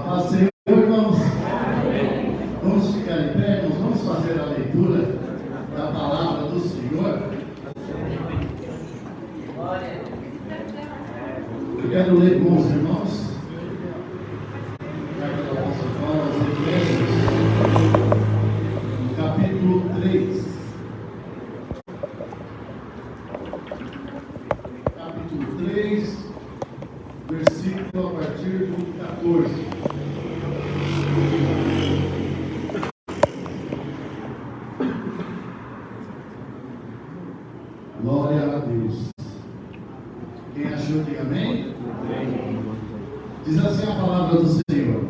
Paz do Senhor, irmãos. Vamos ficar em pé, irmãos. Vamos fazer a leitura da palavra do Senhor. Eu quero ler com os irmãos. Carta do apóstolo Paulo aos Efésios, no capítulo 3. Capítulo 3, versículo a partir do 14. Glória a Deus. Quem achou, diga amém? Amém. Diz assim a palavra do Senhor: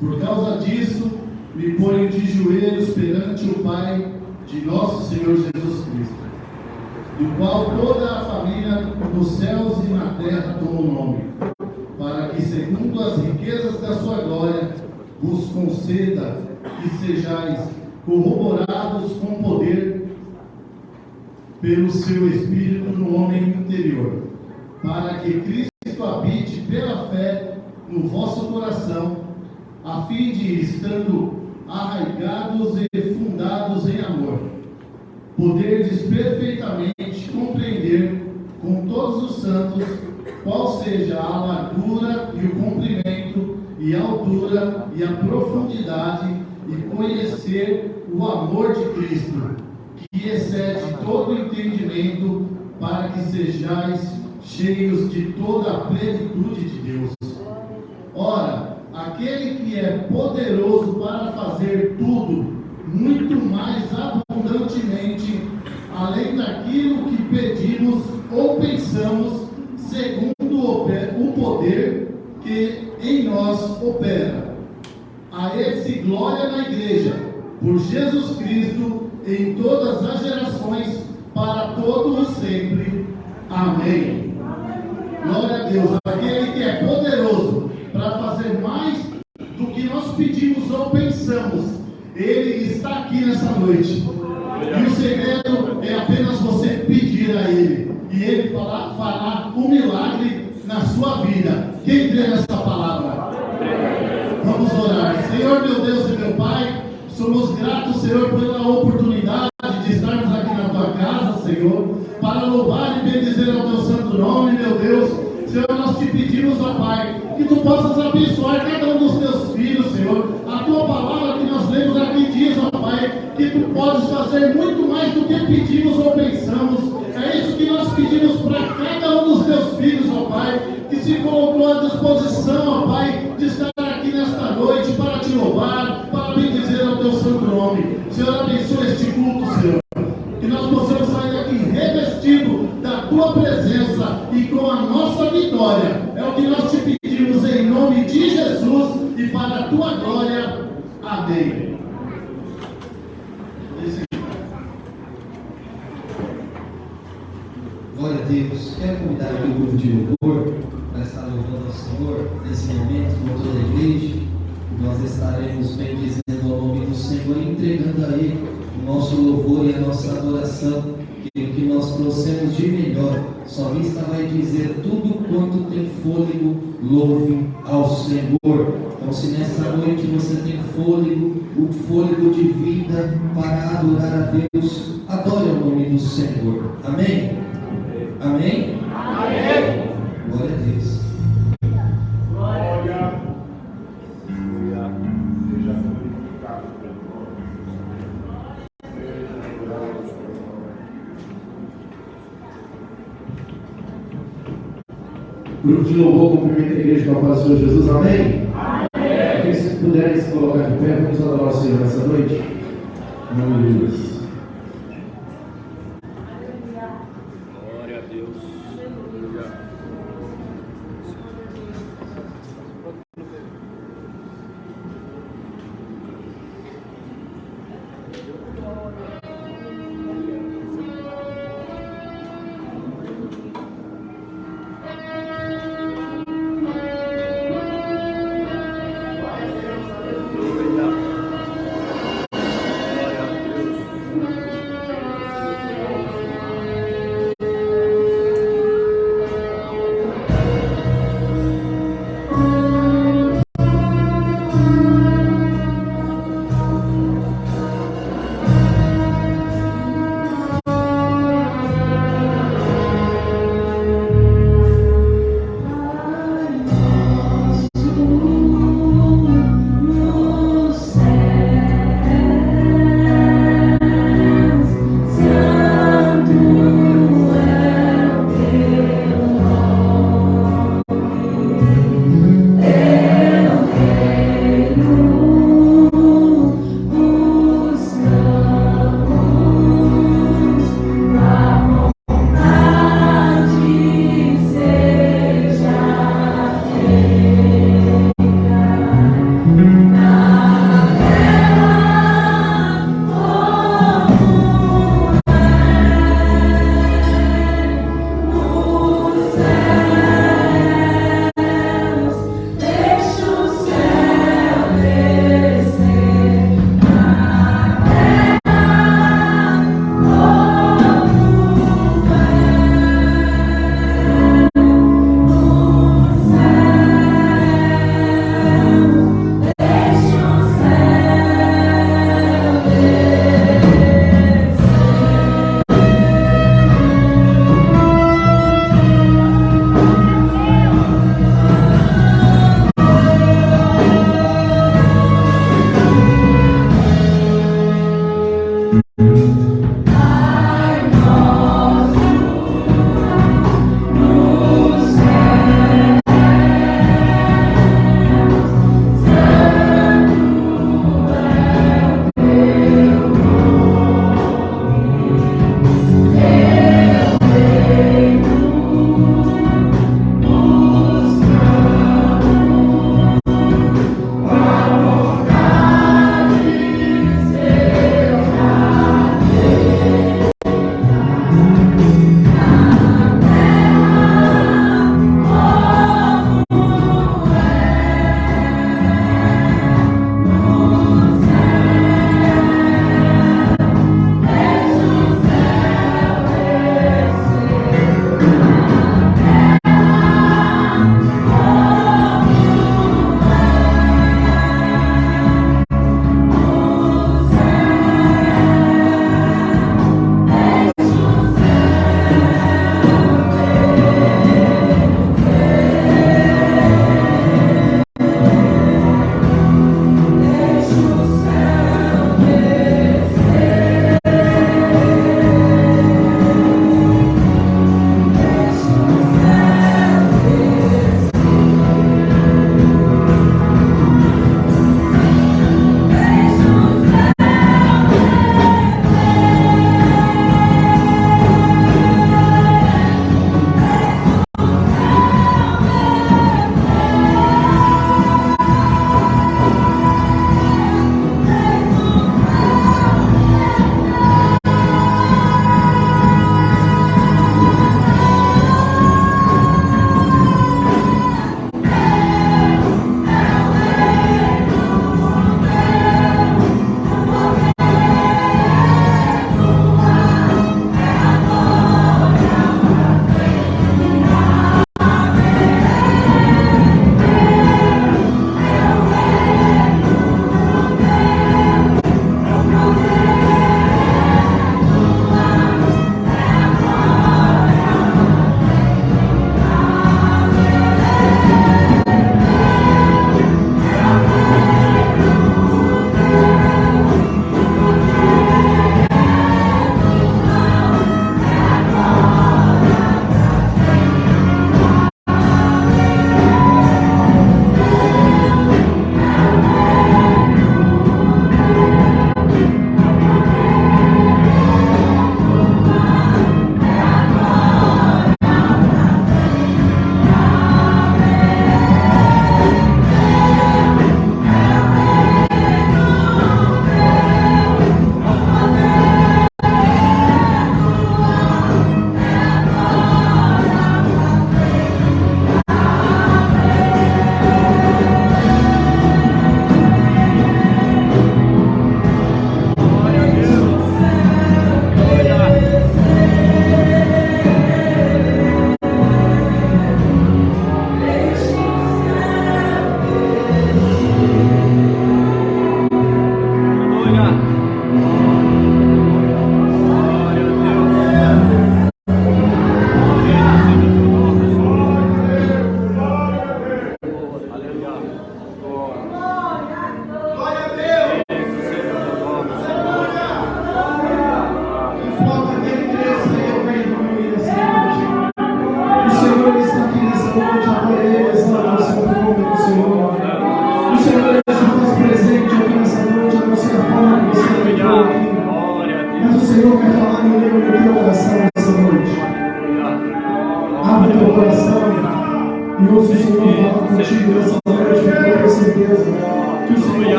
por causa disso, me ponho de joelhos perante o Pai de nosso Senhor Jesus Cristo, do qual toda a família nos céus e na terra toma o nome, para que, segundo as riquezas da sua glória, vos conceda que sejais corroborados com poder pelo seu Espírito no homem interior, para que Cristo habite pela fé no vosso coração, a fim de, estando arraigados e fundados em amor, poderdes perfeitamente compreender com todos os santos qual seja a largura e o comprimento e a altura e a profundidade, e conhecer o amor de Cristo, que excede todo entendimento, para que sejais cheios de toda a plenitude de Deus. Ora, aquele que é poderoso para fazer tudo muito mais abundantemente, além daquilo que pedimos ou pensamos, segundo o poder que em nós opera. A esse glória na igreja, por Jesus Cristo, em todas as gerações, para todos sempre. Amém. Glória a Deus. Aquele que é poderoso para fazer mais do que nós pedimos ou pensamos, Ele está aqui nessa noite. E o segredo é apenas você pedir a Ele, e Ele fará um milagre na sua vida. Quem crê nessa palavra? Vamos orar. Senhor, meu Deus e meu Pai, somos gratos, Senhor, pela oportunidade de estarmos aqui na Tua casa, Senhor, para louvar e bendizer ao Teu santo nome, meu Deus. Senhor, nós te pedimos, ó Pai, que Tu possas abençoar cada um dos Teus filhos, Senhor. A Tua palavra que nós lemos aqui diz, ó Pai, que Tu podes fazer muito mais do que pedimos ou pensamos. É isso que nós pedimos para cada um dos Teus filhos, ó Pai, que se colocou à disposição, ó Pai, de estar aqui nesta noite para Te louvar, para bendizer ao Teu santo nome. Senhor, abençoa este culto, Senhor, que nós possamos sair daqui revestido da Tua presença e com a nossa vitória. É o que nós Te pedimos em nome de Jesus e para a Tua glória. Amém. Glória a Deus. Quero convidar aqui o grupo de louvor para estar louvando ao Senhor nesse momento com toda a igreja. Nós estaremos bendizendo ao nome do Senhor e entregando a Ele o nosso louvor e a nossa adoração, que o que nós trouxemos de melhor. O salmista vai dizer: tudo quanto tem fôlego, louve ao Senhor. Então, se nessa noite você tem fôlego, o fôlego de vida para adorar a Deus, adore ao nome do Senhor. Amém? Amém? Amém. Glória a Deus. Glória. Seja glorificado pelo nome. Grupo de louvor, cumprimenta a igreja com a paz do Senhor Jesus. Amém? Amém. Aqueles que puderem se colocar de pé, vamos adorar o Senhor nessa noite. Em nome de Jesus.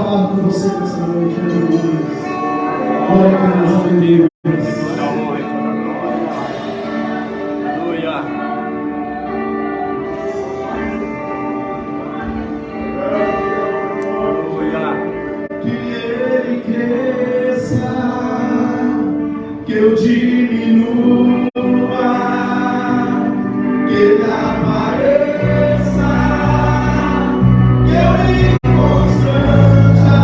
palavra com você nessa noite, aleluia. Glória a Deus, aleluia. Que ele cresça, que eu diminua, que ele apareça, que eu me constranja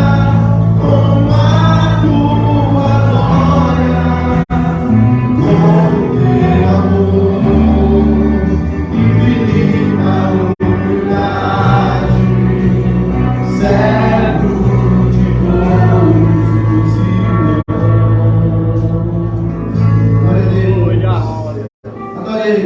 com a tua glória, com o teu amor, infinita humildade, servo de poucos irmãos. Glória a Deus. Adorei.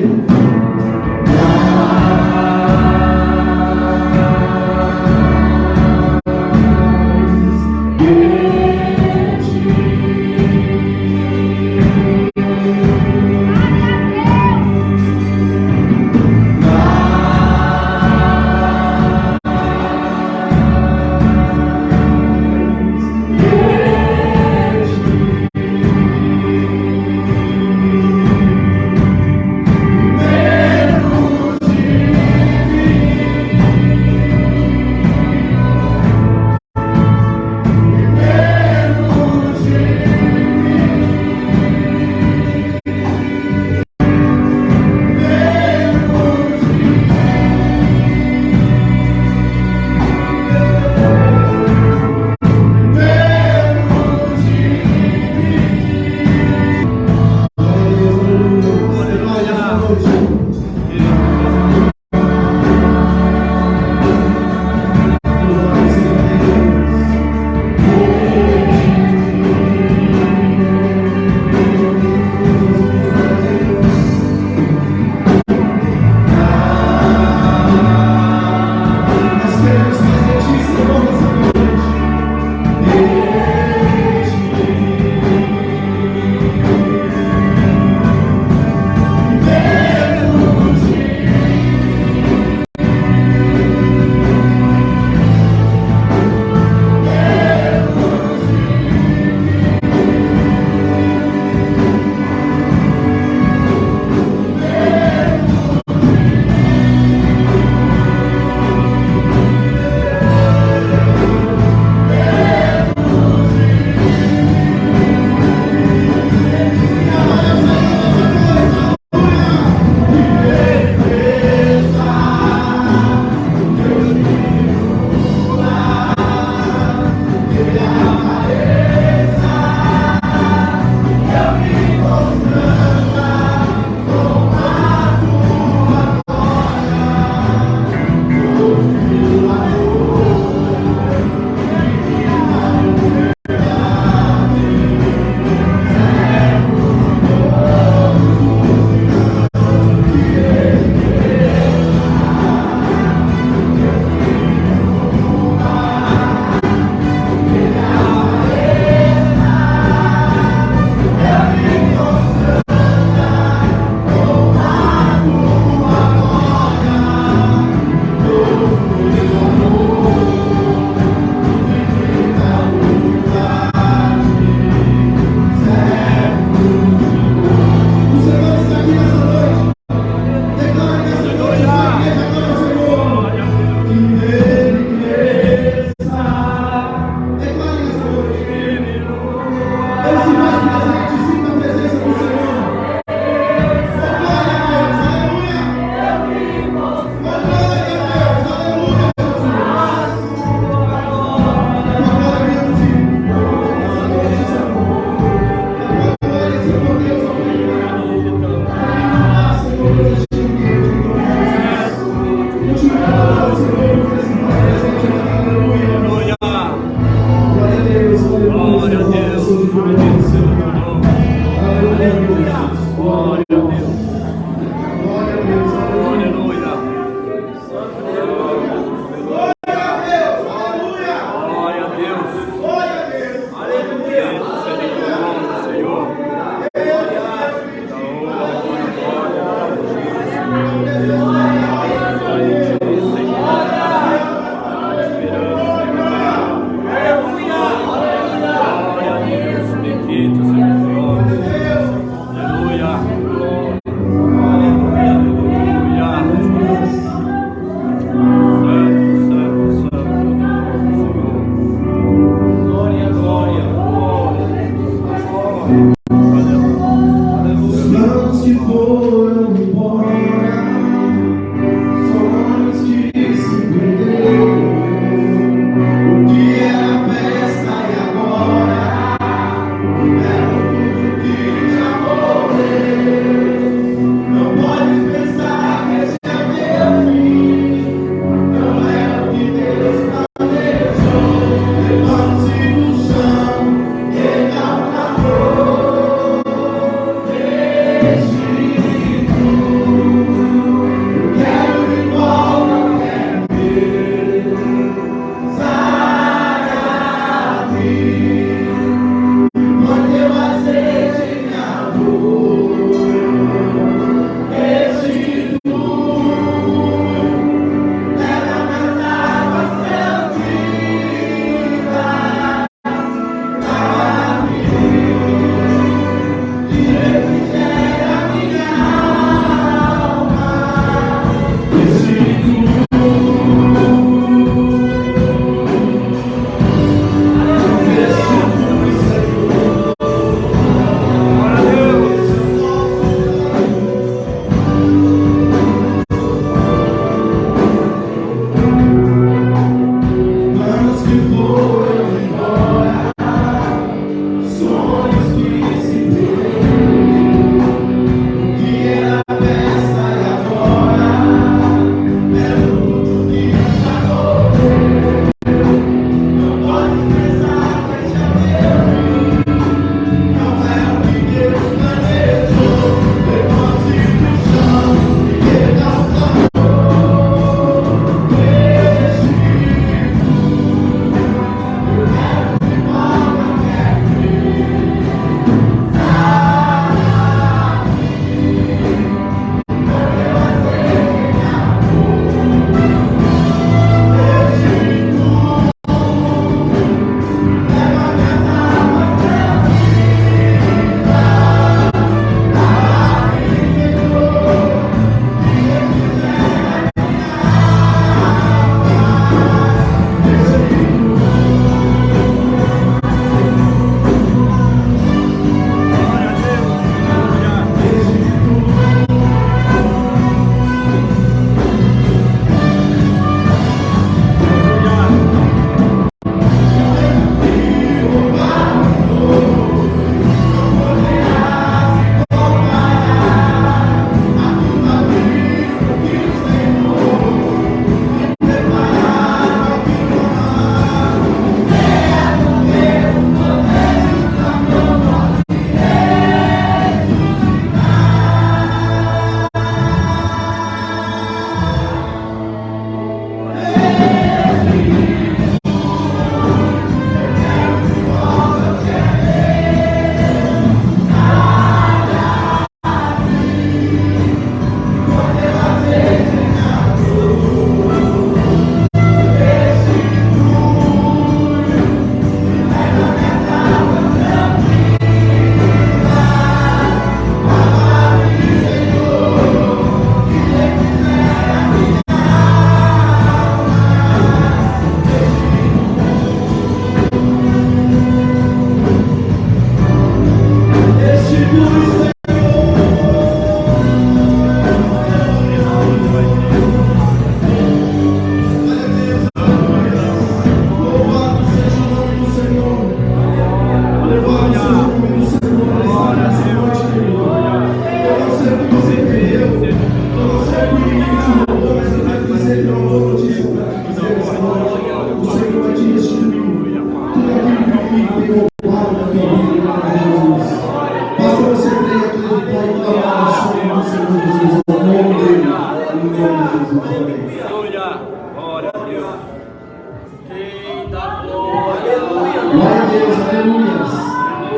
Glória a Deus, aleluia.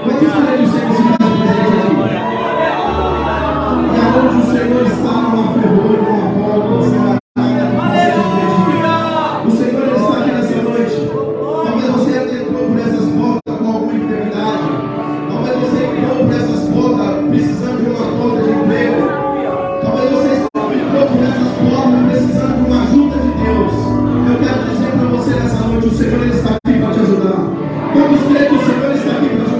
Quantos creem que o Senhor se faz presente aqui? E aonde o Senhor está, não há ferrolho, não há porta, não há nada que seja impedido. O Senhor ele está aqui nessa noite. Talvez você entrou por essas portas com alguma enfermidade. Talvez você entrou por essas portas precisando de uma porta de emprego. Talvez você entrou por essas portas precisando de uma ajuda de Deus. Eu quero dizer para você nessa noite, o Senhor ele está aqui para te ajudar. Todos creem que o Senhor está aqui para te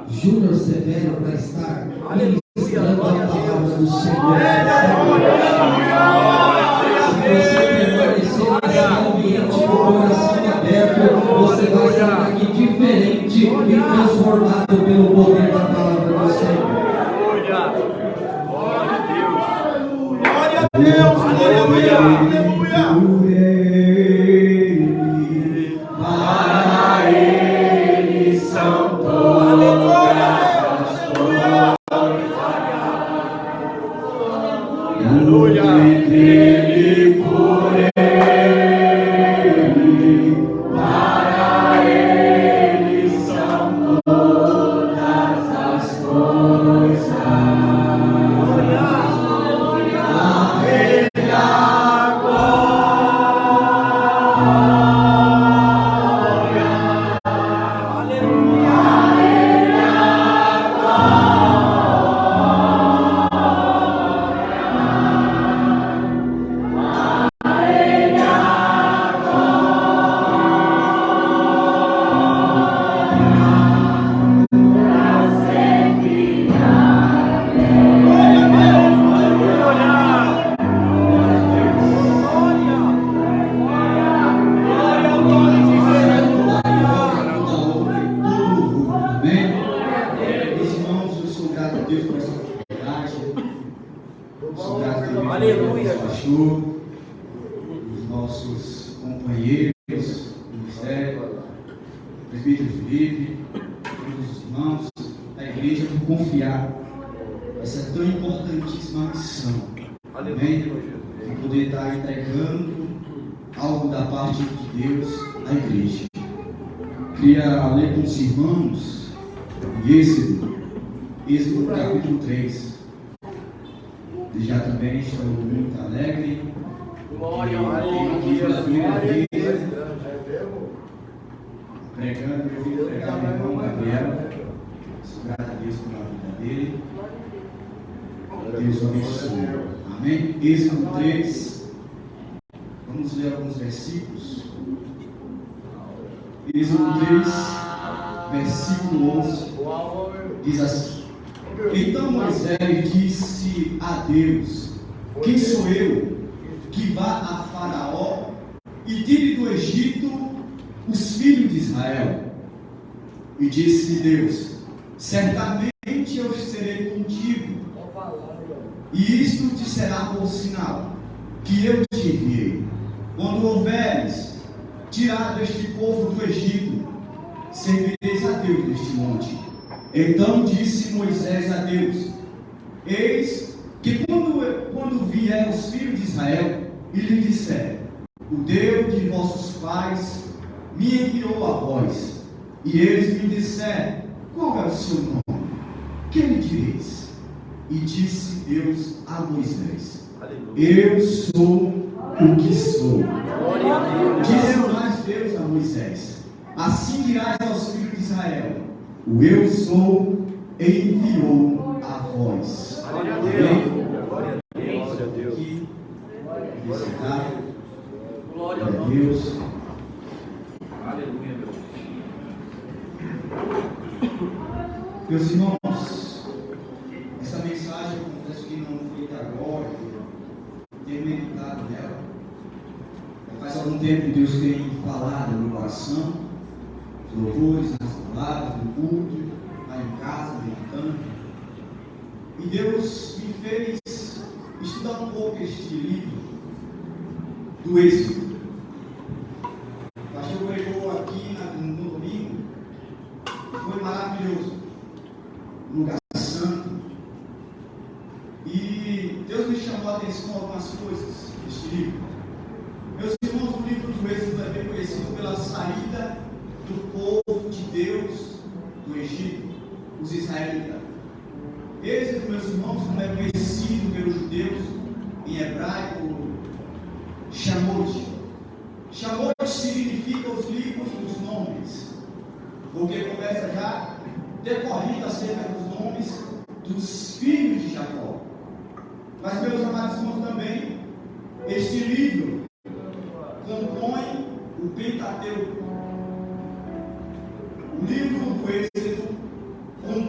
Júnior Severo para estar ministrando a palavra do Senhor. Se você permanecer nesse ambiente com o coração aberto, você vai sair daqui diferente e transformado pelo poder da palavra do Senhor. Glória a Deus, aleluia, aleluia. Para Ele são todas as coisas. Aleluia. Ele por Ele, para Ele são todas as coisas. Queria ler com os irmãos Êxodo capítulo 3. Já também estou muito alegre. Glória a Deus. Pregando, eu vim pregar meu irmão Gabriel. Sou grato a Deus pela vida dele. Deus o abençoe. Amém? Êxodo 3. Vamos ler alguns versículos. Êxodo 3, versículo 11, diz assim: Então Moisés disse a Deus: Quem sou eu que vá a Faraó e tire do Egito os filhos de Israel? E disse Deus: Certamente eu serei contigo, e isto te será por sinal que eu te enviei. Quando houveres tirado este povo do Egito, servireis a Deus neste monte. Então disse Moisés a Deus: Eis que quando vier os filhos de Israel e lhe disser: O Deus de vossos pais me enviou a vós, e eles me disserem: Qual é o seu nome? Que lhe direis? E disse Deus a Moisés: Eu sou o que sou. Disse mais Deus a Moisés: Assim dirás aos filhos de Israel: O eu sou enviou a vós. Glória a Deus. Glória a Deus. Aleluia, Meus irmãos, essa mensagem eu confesso que não foi da glória, tenho meditado nela. Faz algum tempo Deus tem falado no coração, os louvores, nas palavras, no culto, lá em casa, meditando. E Deus me fez estudar um pouco este livro do Êxodo. O pastor pregou aqui no domingo, foi maravilhoso, um lugar santo. E Deus me chamou a atenção a algumas coisas neste livro. Meus irmãos, o livro do Êxodo é bem conhecido pela saída do povo de Deus do Egito, os israelitas. Êxodo, meus irmãos, como é conhecido pelos judeus em hebraico, Shemot. Shemot significa os livros dos nomes, porque começa já decorrendo acerca dos nomes dos filhos de Jacó. Mas, meus amados irmãos, também este livro compõe o Pentateuco. O livro do Êxodo compõe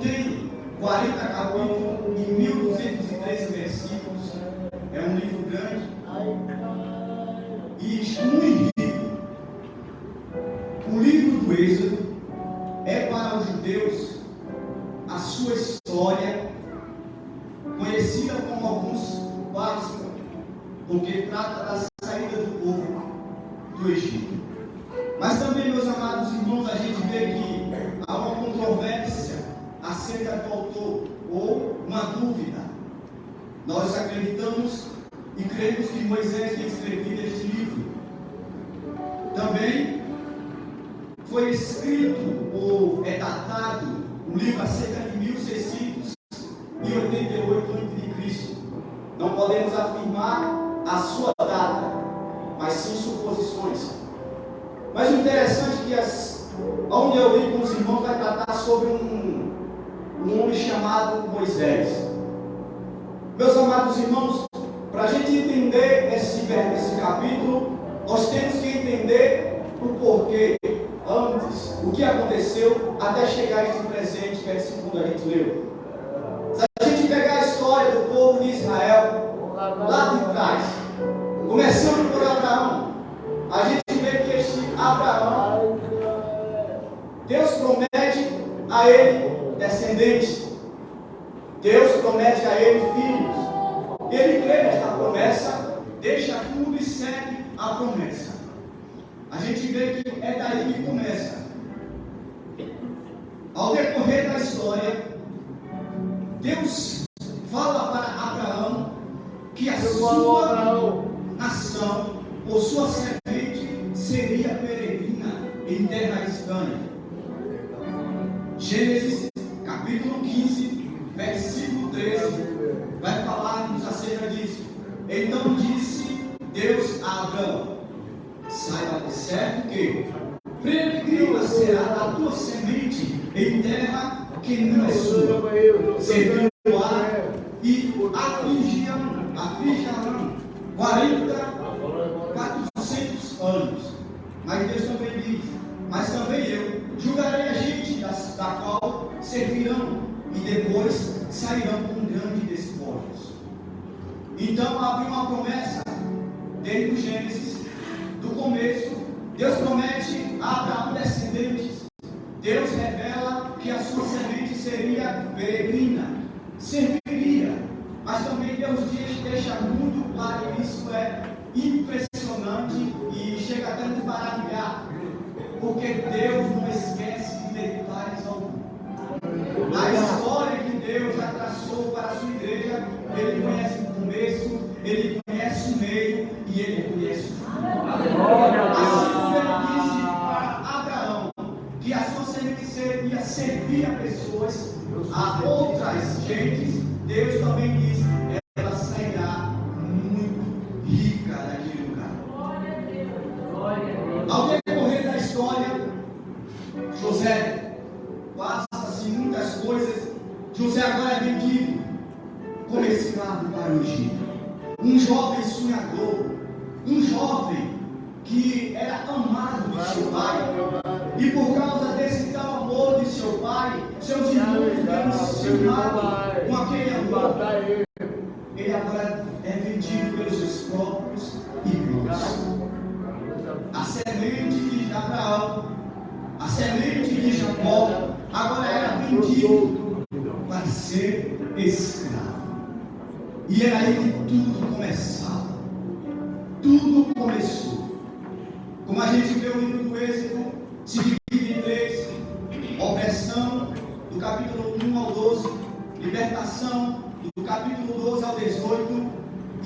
sua história, conhecida como alguns básicos, porque trata da saída do povo do Egito. Mas também, meus amados irmãos, a gente vê que há uma controvérsia acerca do autor, ou uma dúvida. Nós acreditamos e cremos que Moisés tenha escrevido este livro. Também foi escrito ou é datado o livro acerca de 1688 a.C. Não podemos afirmar a sua data, mas sim suposições. Mas o interessante é que onde eu li com os irmãos vai tratar sobre um homem chamado Moisés. Meus amados irmãos, para a gente entender esse capítulo, nós temos que entender o porquê, antes, o que aconteceu até chegar a este presente, que é esse segundo a gente leu. Se a gente pegar a história do povo de Israel, lá de trás, começando por Abraão, a gente vê que este Abraão, Deus promete a ele descendentes, Deus promete a ele filhos, ele crê nesta promessa, deixa tudo e segue a promessa. A gente vê que é daí que começa. Ao decorrer da história, Deus fala para Abraão que a sua nação, ou sua semente, seria peregrina em terra estranha. Gênesis capítulo 15, versículo 13, vai falar-nos acerca disso. Então disse Deus a Abraão: saiba de certo que peregrina será a tua semente em terra que não é sua. Serviu lá e afligirão 400 anos. Mas Deus também diz: mas também eu julgarei a gente da qual servirão, e depois sairão com grandes despojos. Então havia uma promessa desde o Gênesis, do começo. Deus promete a Abraão descendentes. Deus revela que a sua semente seria peregrina, serviria. Mas também Deus deixa muito claro, e isso é impressionante e chega até a nos maravilhar, porque Deus não esquece de detalhes algum. A história que Deus já traçou para a sua igreja, Ele conhece o começo, Ele conhece o meio e Ele conhece o fim. Assim como Ele disse para Abraão que a sua semente seria servir a pessoas, a outras gentes, Deus também diz: ela sairá muito rica daquele lugar. Ao decorrer da história, José passa-se muitas coisas. José agora é vendido como escravo para o Egito. Um jovem sonhador, um jovem que era amado de seu pai, e por causa desse tal amor de seu pai, seus irmãos emocionados com aquele amor, ele agora é vendido pelos seus próprios irmãos. A semente de Abraão, a semente de Jacó, agora era vendido para ser escravo. E era aí que tudo começava. Tudo começou. Como a gente vê o livro do Êxodo, se divide em três: opressão, do capítulo 1 ao 12, libertação, do capítulo 12 ao 18,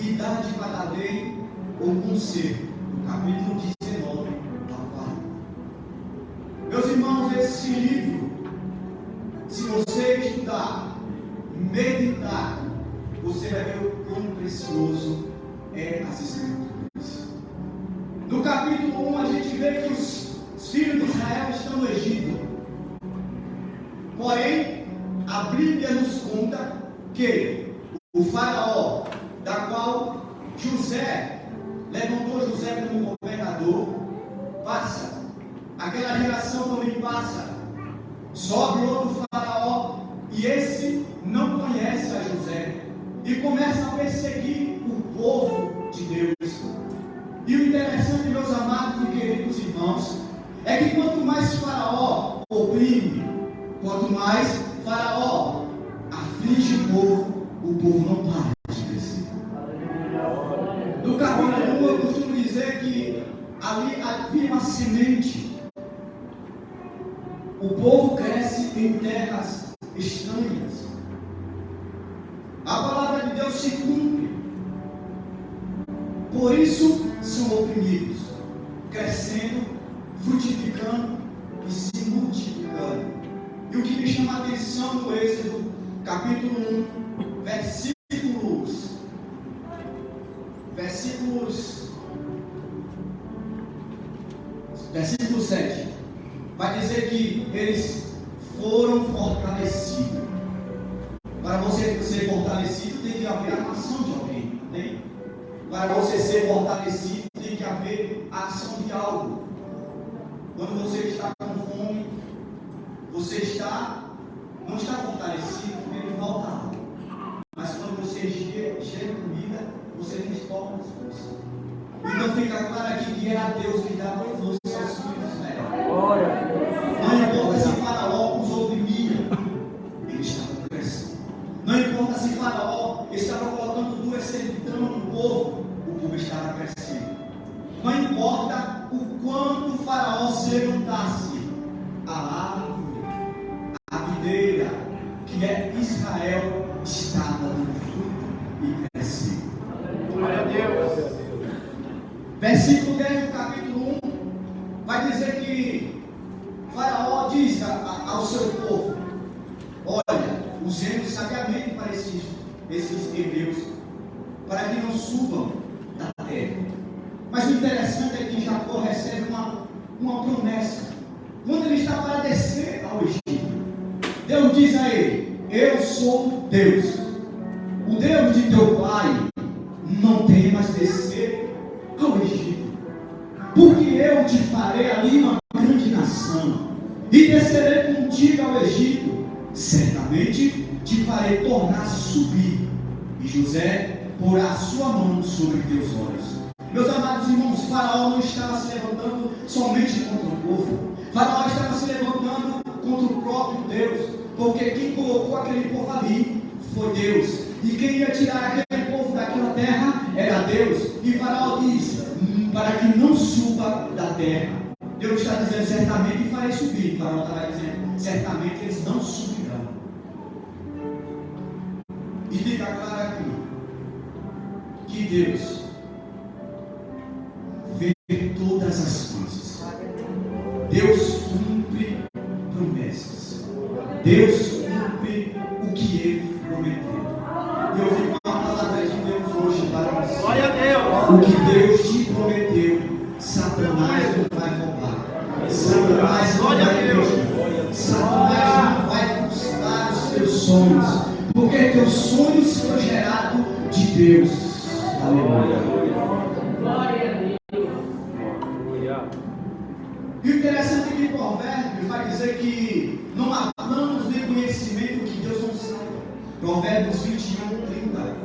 e dádiva da lei ou conselho, do capítulo 19 ao 40. Meus irmãos, esse livro, se você estudar, meditar, você vai ver o quão precioso é as Escrituras. No capítulo 1 a gente vê que os filhos de Israel estão no Egito. Porém, a Bíblia nos conta que o faraó, da qual José levantou José como governador, passa. Aquela geração também passa. Sobe outro faraó, e esse não conhece a José e começa a perseguir o povo de Deus. E o interessante, meus amados e queridos irmãos, é que quanto mais faraó oprime, quanto mais faraó aflige o povo não para de crescer. No capítulo 1 eu costumo dizer que ali havia uma semente. O povo cresce em terras estranhas. A palavra de Deus se cumpre. Por isso são oprimidos, crescendo, frutificando e se multiplicando. E o que me chama a atenção no Êxodo, capítulo 1, versículo 7, vai dizer que eles foram fortalecidos. Para você ser fortalecido, tem que haver a ação de alguém, né? Para você ser fortalecido, tem que haver a ação de algo. Quando você está com fome, você não está fortalecido, porque lhe falta algo. Mas quando você gera comida, você retorna as forças. Então fica claro aqui que era Deus que dava força aos filhos de Israel. Não importa se Faraó os oprimia, ele estava crescendo. Não importa se Faraó estava colocando duas servidão no povo estava crescendo. Não importa o quanto Faraó se levantasse, a árvore, a videira, que é Israel, estava dando fruto e crescendo. Glória a Deus. Versículo 10 do capítulo 1 vai dizer que Faraó diz ao seu povo: olha, usemos sabiamente para esses hebreus, para que não subam da terra. Mas o interessante é que Jacó recebe uma promessa. Quando ele está para descer ao Egito, Deus diz a ele: eu sou Deus, o Deus de teu pai. Não temas descer ao Egito, porque eu te farei ali uma grande nação, e descerei contigo ao Egito. Certamente te farei tornar subir, e José porá a sua mão sobre teus olhos. Meus amados irmãos, Faraó não estava se levantando somente contra o povo. Faraó estava se levantando contra o próprio Deus, porque quem colocou aquele povo ali foi Deus, e quem ia tirar aquele povo daquela terra era Deus. E Faraó diz: para que não suba da terra. Deus está dizendo: certamente farei subir. Faraó estava dizendo: certamente eles não subirão. E fica claro aqui que Deus vê todas as coisas. Deus cumpre promessas. Deus cumpre o que Ele prometeu. E eu fico com a palavra de Deus hoje para você. Glória a Deus. O que Deus te prometeu, Satanás não vai roubar. Satanás não vai destruir. Satanás não vai frustrar os teus sonhos, porque teus sonhos foram gerados de Deus. Aleluia. E o interessante é que Provérbios vai dizer que não há planos nem conhecimento que Deus não saiba. Provérbios 21, 30.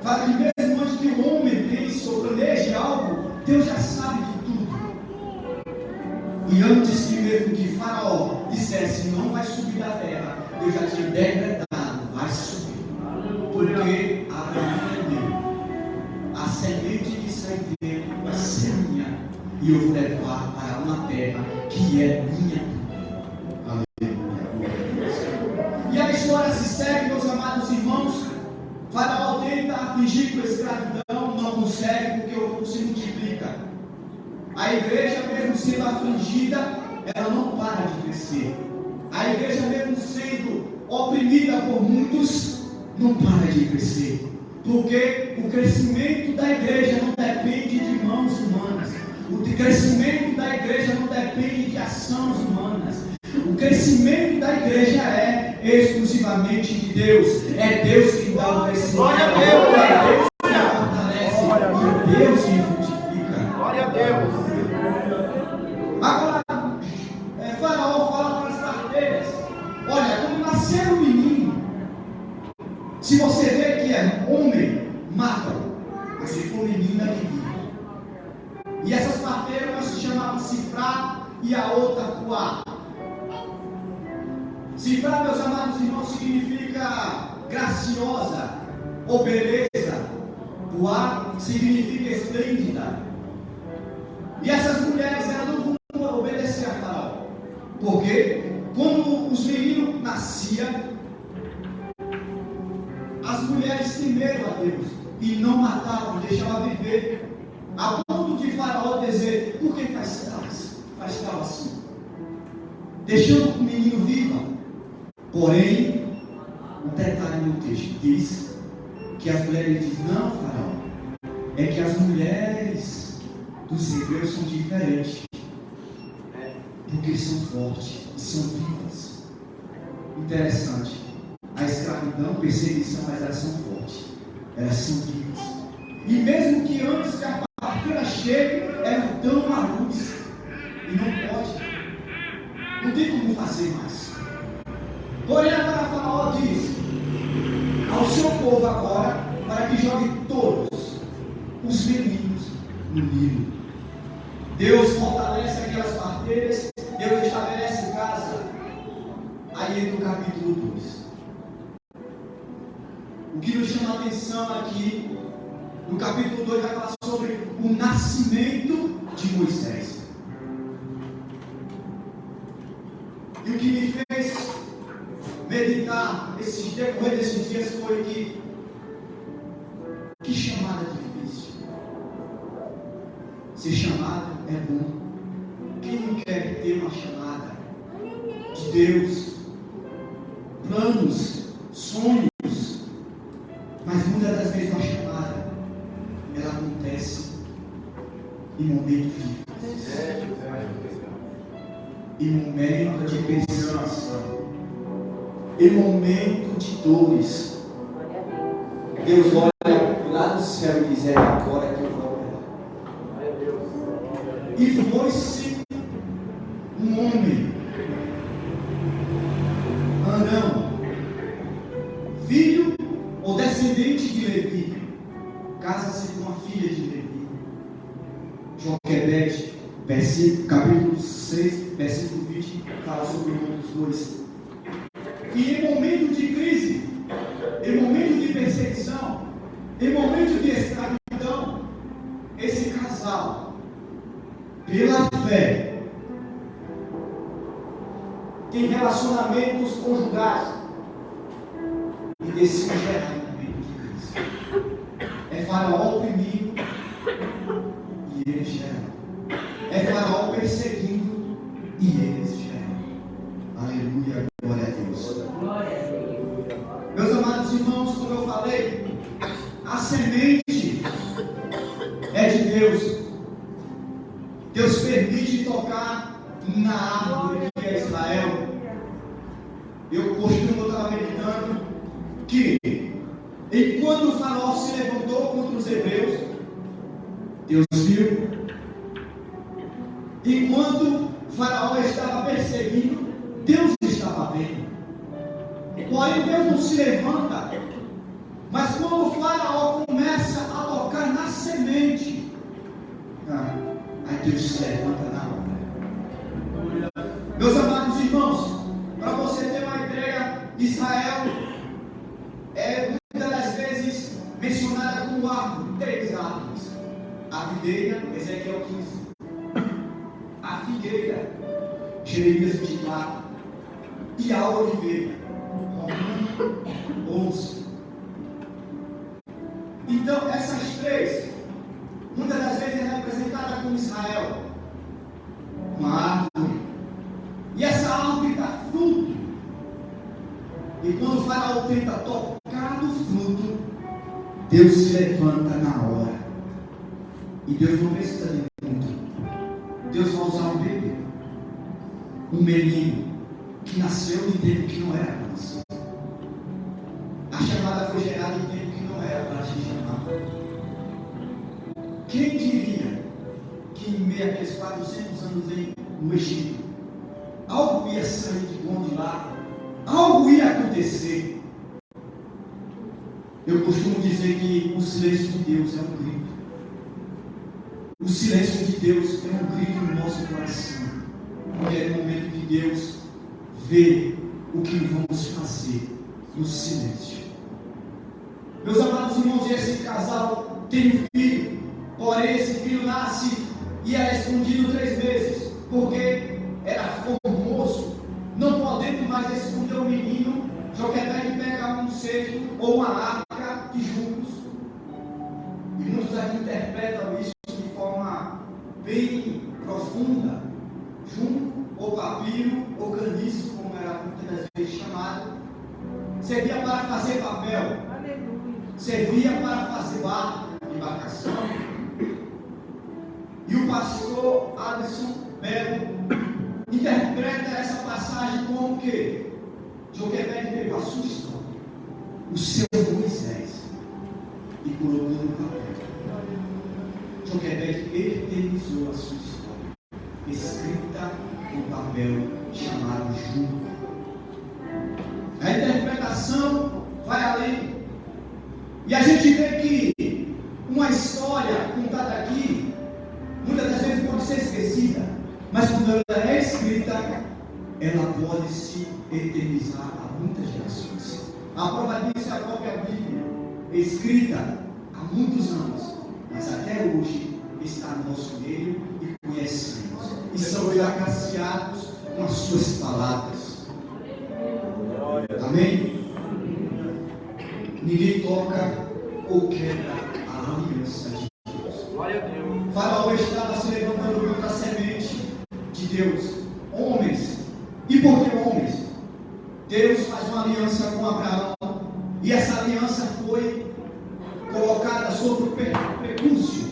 Fala que mesmo antes que o homem pense ou planeje algo, Deus já sabe de tudo. E antes que mesmo que Faraó dissesse não vai subir da terra, Deus já tinha decretado: vai subir. Porque Abraão é meu. A semente que sai dele vai ser minha. E eu vou levar para uma terra que é minha. Aleluia. E a história se segue, meus amados irmãos. Faraó tenta afligir com a escravidão, não consegue, porque o povo se multiplica. A igreja, mesmo sendo afligida, ela não para de crescer. A igreja, mesmo sendo oprimida por muitos, não para de crescer. Porque o crescimento da igreja não depende de mãos humanas. O crescimento da igreja não depende de ações humanas. O crescimento da igreja é exclusivamente de Deus. É Deus que dá o crescimento. Glória a Deus. É Deus que fortalece. E Deus que frutifica. Glória a Deus. Agora, Faraó fala para as parteiras: olha, quando nascer um menino, se você vê que é homem, mata-o. Mas se for menina, que vive. E essas parteiras nós se chamavam Cifrá e a outra Puá. Cifrá, meus amados irmãos, significa graciosa ou beleza. Boa significa esplêndida. E essas mulheres elas não vão obedecer a Faraó. Porque quando os meninos nasciam, as mulheres temeram a Deus e não matavam, deixavam viver. A ponto de Faraó dizer: por que faz tal assim? Deixando que o menino viva. Porém, um detalhe no texto diz que as mulheres dizem: não, Faraó, é que as mulheres dos hebreus são diferentes, porque são fortes e são vivas. Interessante, a escravidão, perseguição, mas elas são fortes, elas são vivas. E mesmo que antes que a parteira chegue, elas dão a luz, e não pode, não tem como fazer mais. Porém, agora Faraó diz ao seu povo agora, para que jogue todos os meninos no Nilo. Deus fortalece aquelas parteiras, Deus estabelece casa. Aí entra o capítulo 2. O que nos chama a atenção aqui, no capítulo 2 vai falar sobre o nascimento de Moisés. E o que me fez meditar decorrer desses dias foi que chamada difícil. Ser chamado é bom. Quem não quer ter uma chamada de Deus? Planos, sonhos. Mas muitas das vezes a chamada, ela acontece em momentos difíceis. Em momentos de perseguição. Em momentos de dores. Deus olha lá do céu e diz: é agora que eu vou operar. E foi-se um homem, Arão, filho ou descendente de Levi, casa-se com a filha de Levi. Joquebede, capítulo 6, versículo 20, fala sobre o nome dos dois. E em momento de crise, em momento de perseguição, em momento de escravidão, esse casal, pela fé, tem relacionamentos conjugais e decide gerar em momento de crise. É Faraó oprimindo e eles geram. É Faraó perseguindo e eles geram. Aleluia, glória a Deus. Meus amados irmãos, como eu falei, a semente é de Deus. Deus permite tocar na árvore que é Israel. Eu costumo estar meditando que enquanto o Faraó se levantou contra os hebreus, Deus viu. Enquanto o Faraó estava perseguindo, Deus estava vendo. Porém, Deus não se levanta. Mas quando o Faraó começa a tocar na semente, aí Deus se levanta na hora. Meus amados irmãos, para você ter uma ideia, Israel é muitas das vezes mencionada como árvore, 3 árvores: a videira, Ezequiel 15, a figueira, Jeremias 24, e a oliveira, Romanos 11. Então, essas 3, muitas das vezes é representada como Israel, uma árvore, e essa árvore dá fruto. E quando o Faraó tenta tocar no fruto, Deus se levanta na hora. E Deus não precisa de muito. Deus vai usar um bebê, um menino que nasceu em tempo que não era para nascer. A chamada foi gerada em tempo que não era para te chamar. Quem diria que em meio àqueles 400 anos no Egito, algo ia sair de bom de lá, algo ia acontecer? Eu costumo dizer que o silêncio de Deus é um grito. O silêncio de Deus é um grito no nosso coração. É o momento que Deus vê o que vamos fazer no silêncio. Meus amados irmãos, esse casal tem um filho, porém esse filho nasce e era escondido 3 meses, porque era formoso, não podendo mais esconder o menino. Joquebede pega um cesto ou uma arca de juncos, e muitos aqui interpretam isso de forma bem profunda, junco ou papiro ou caniço, como era muitas das vezes chamado, servia para fazer papel, servia para fazer barco, embarcação. E o pastor Alisson Belo interpreta essa passagem como que Joquebede pegou a sua história, o seu Moisés, e colocou no papel. Joquebede eternizou a sua história, escrita no papel chamado junco. A interpretação vai além. E a gente vê que uma história contada aqui, muitas das vezes pode ser esquecida, mas quando ela é escrita, ela pode se eternizar a muitas gerações. A prova disso é a própria Bíblia, escrita há muitos anos, mas até hoje está no nosso meio e conhecemos, e somos agraciados com as suas palavras. Amém? Ninguém toca ou quebra a aliança de Deus. Glória a Deus. Faraó estava se levantando contra a semente de Deus, homens. E por que homens? Deus faz uma aliança com Abraão, e essa aliança foi colocada sobre o prepúcio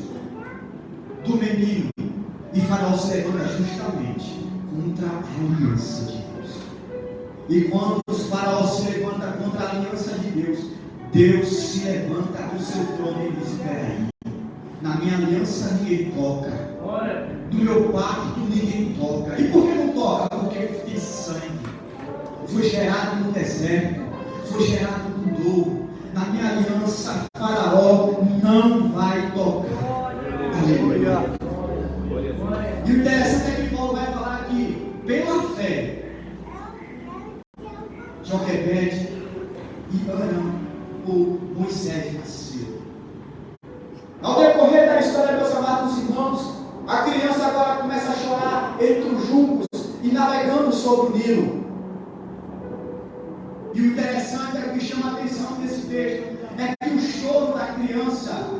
do menino, e Faraó se levanta justamente contra a aliança de Deus. E quando os Faraó se levanta contra a aliança de Deus, Deus se levanta do seu trono e diz: espera aí, na minha aliança ninguém toca, no meu pacto ninguém toca. E por que não toca? Porque tem sangue, foi gerado no deserto, foi gerado no dor. Na minha aliança, Faraó não vai tocar. Aleluia. E o interessante é que Paulo vai falar que, pela fé, Joquebede e Arão, ou Moisés, nasceu. Ao decorrer da história, meus amados irmãos, a criança agora começa a chorar entre os juncos e navegando sobre o Nilo. E o interessante é que chama a atenção desse texto é que o choro da criança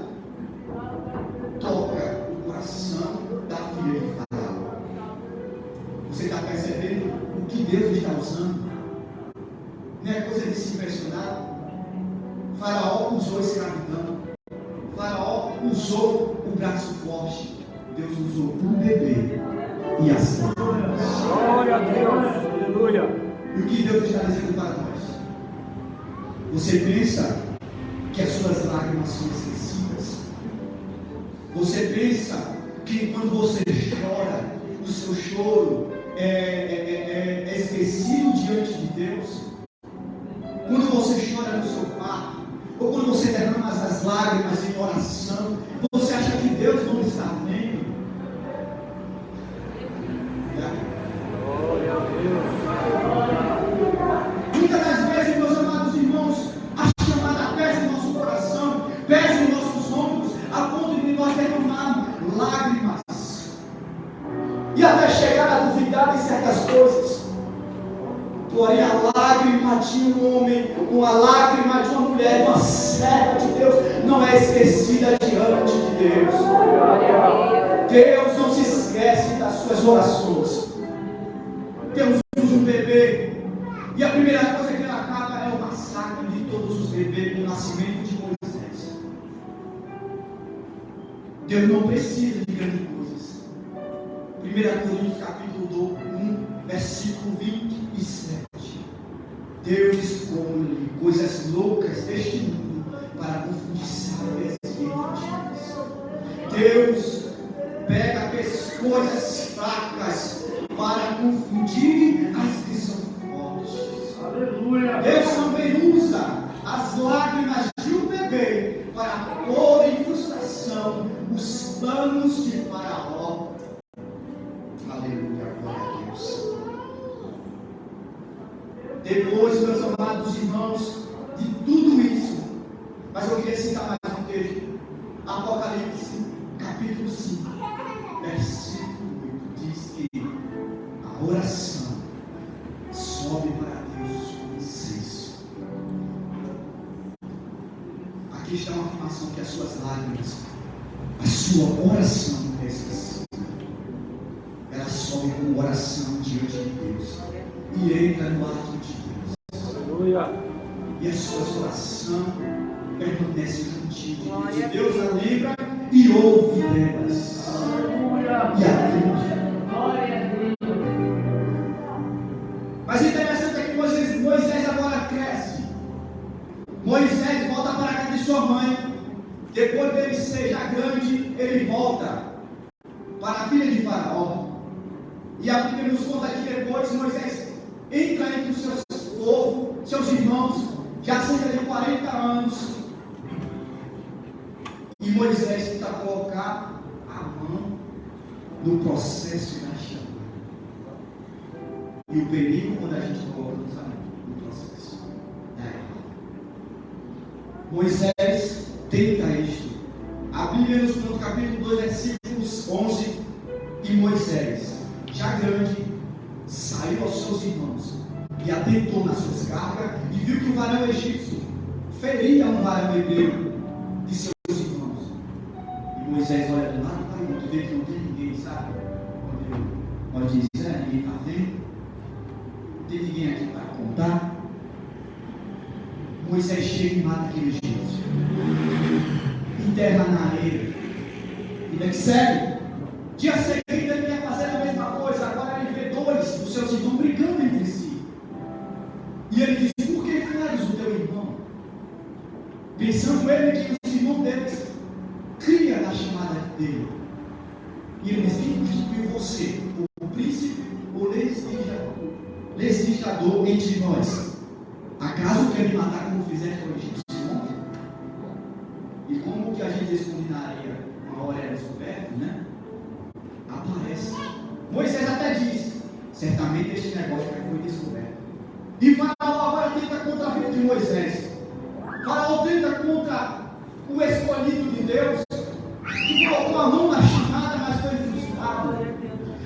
toca o coração da filha de Faraó. Você está percebendo o que Deus está usando? Não é coisa de se impressionar. Faraó usou a escravidão, Faraó usou o braço forte, Deus usou um bebê e as lágrimas. Glória a Deus. Aleluia. E o que Deus está dizendo para nós? Você pensa que as suas lágrimas são esquecidas? Você pensa que quando você chora, o seu choro é esquecido diante de Deus? Quando você chora no seu quarto, ou quando você derrama as lágrimas em oração, você acha que Deus não está vendo? Glória a Deus. Muitas das vezes, meus amados irmãos, a chamada pesa em nosso coração, pesa em nossos ombros, a ponto de nós derramarmos lágrimas e até chegar a duvidar de certas coisas. Porém, a lágrima de um homem, uma lágrima de uma mulher, de uma serva de Deus, não é esquecida diante de Deus. Deus não se esquece das suas orações. Deus usa um bebê, e a primeira coisa que ele acaba é o massacre de todos os bebês com o nascimento de Moisés. Deus não precisa de grandes coisas. 1 Coríntios capítulo 1, versículo 27. Deus escolhe coisas loucas deste mundo para confundir sábias e entendidas. Deus pega coisas fracas para confundir as que são fortes. Aleluia. Deus também usa as lágrimas de um bebê para pôr em frustração os planos de Faraó. Aleluia, glória a Deus. Depois, meus amados irmãos, de tudo isso, Mas eu queria citar mais um texto. Apocalipse, capítulo 5, versículo 8, diz que a oração sobe para Deus com incenso. Aqui está uma afirmação que as suas lágrimas, a sua oração não é esquecida. Ela sobe com oração diante de Deus e entra no ato de Deus. Aleluia. E a sua oração permanece contigo. De Deus a lembra e ouve delas. E atende. Glória a Deus. Mas o interessante é que Moisés agora cresce. Moisés volta para a casa de sua mãe. Depois dele ser já grande, ele volta para a filha de Faraó. E a Bíblia nos conta que depois Moisés entra entre os seus povo, seus irmãos, já há cerca de 40 anos. E Moisés tenta colocar a mão no processo da chamada. E o perigo quando a gente coloca no processo da errada. Moisés tenta isto. A Bíblia nos conta no capítulo 2, versículos 11. E Moisés, já grande, saiu aos seus irmãos e atentou nas suas cargas e viu que o varão egípcio feria um varão hebreu de seus irmãos. E Moisés olha de lado para o outro, vê que não tem ninguém, sabe? Pode dizer, ninguém está vendo? Não tem ninguém aqui para contar. Moisés chega e mata aquele egípcio, enterra na areia e daí segue. Dia seguinte ele quer fazer a mesma coisa. Agora ele vê dois dos seus irmãos brigando entre si. E ele diz: por que feres o teu irmão? Pensando ele que os irmãos deles cria na chamada dele. E ele diz: quem constituiu você, o príncipe ou legislador entre nós? Acaso quer me matar como fizeste com o egípcio? E como que a gente responde na areia? Uma hora é descoberto, né? Aparece. Moisés até diz: certamente este negócio já foi descoberto. E Faraó agora tenta contra a vida de Moisés. Faraó tenta contra o escolhido de Deus, que colocou a mão na chamada, mas foi frustrado.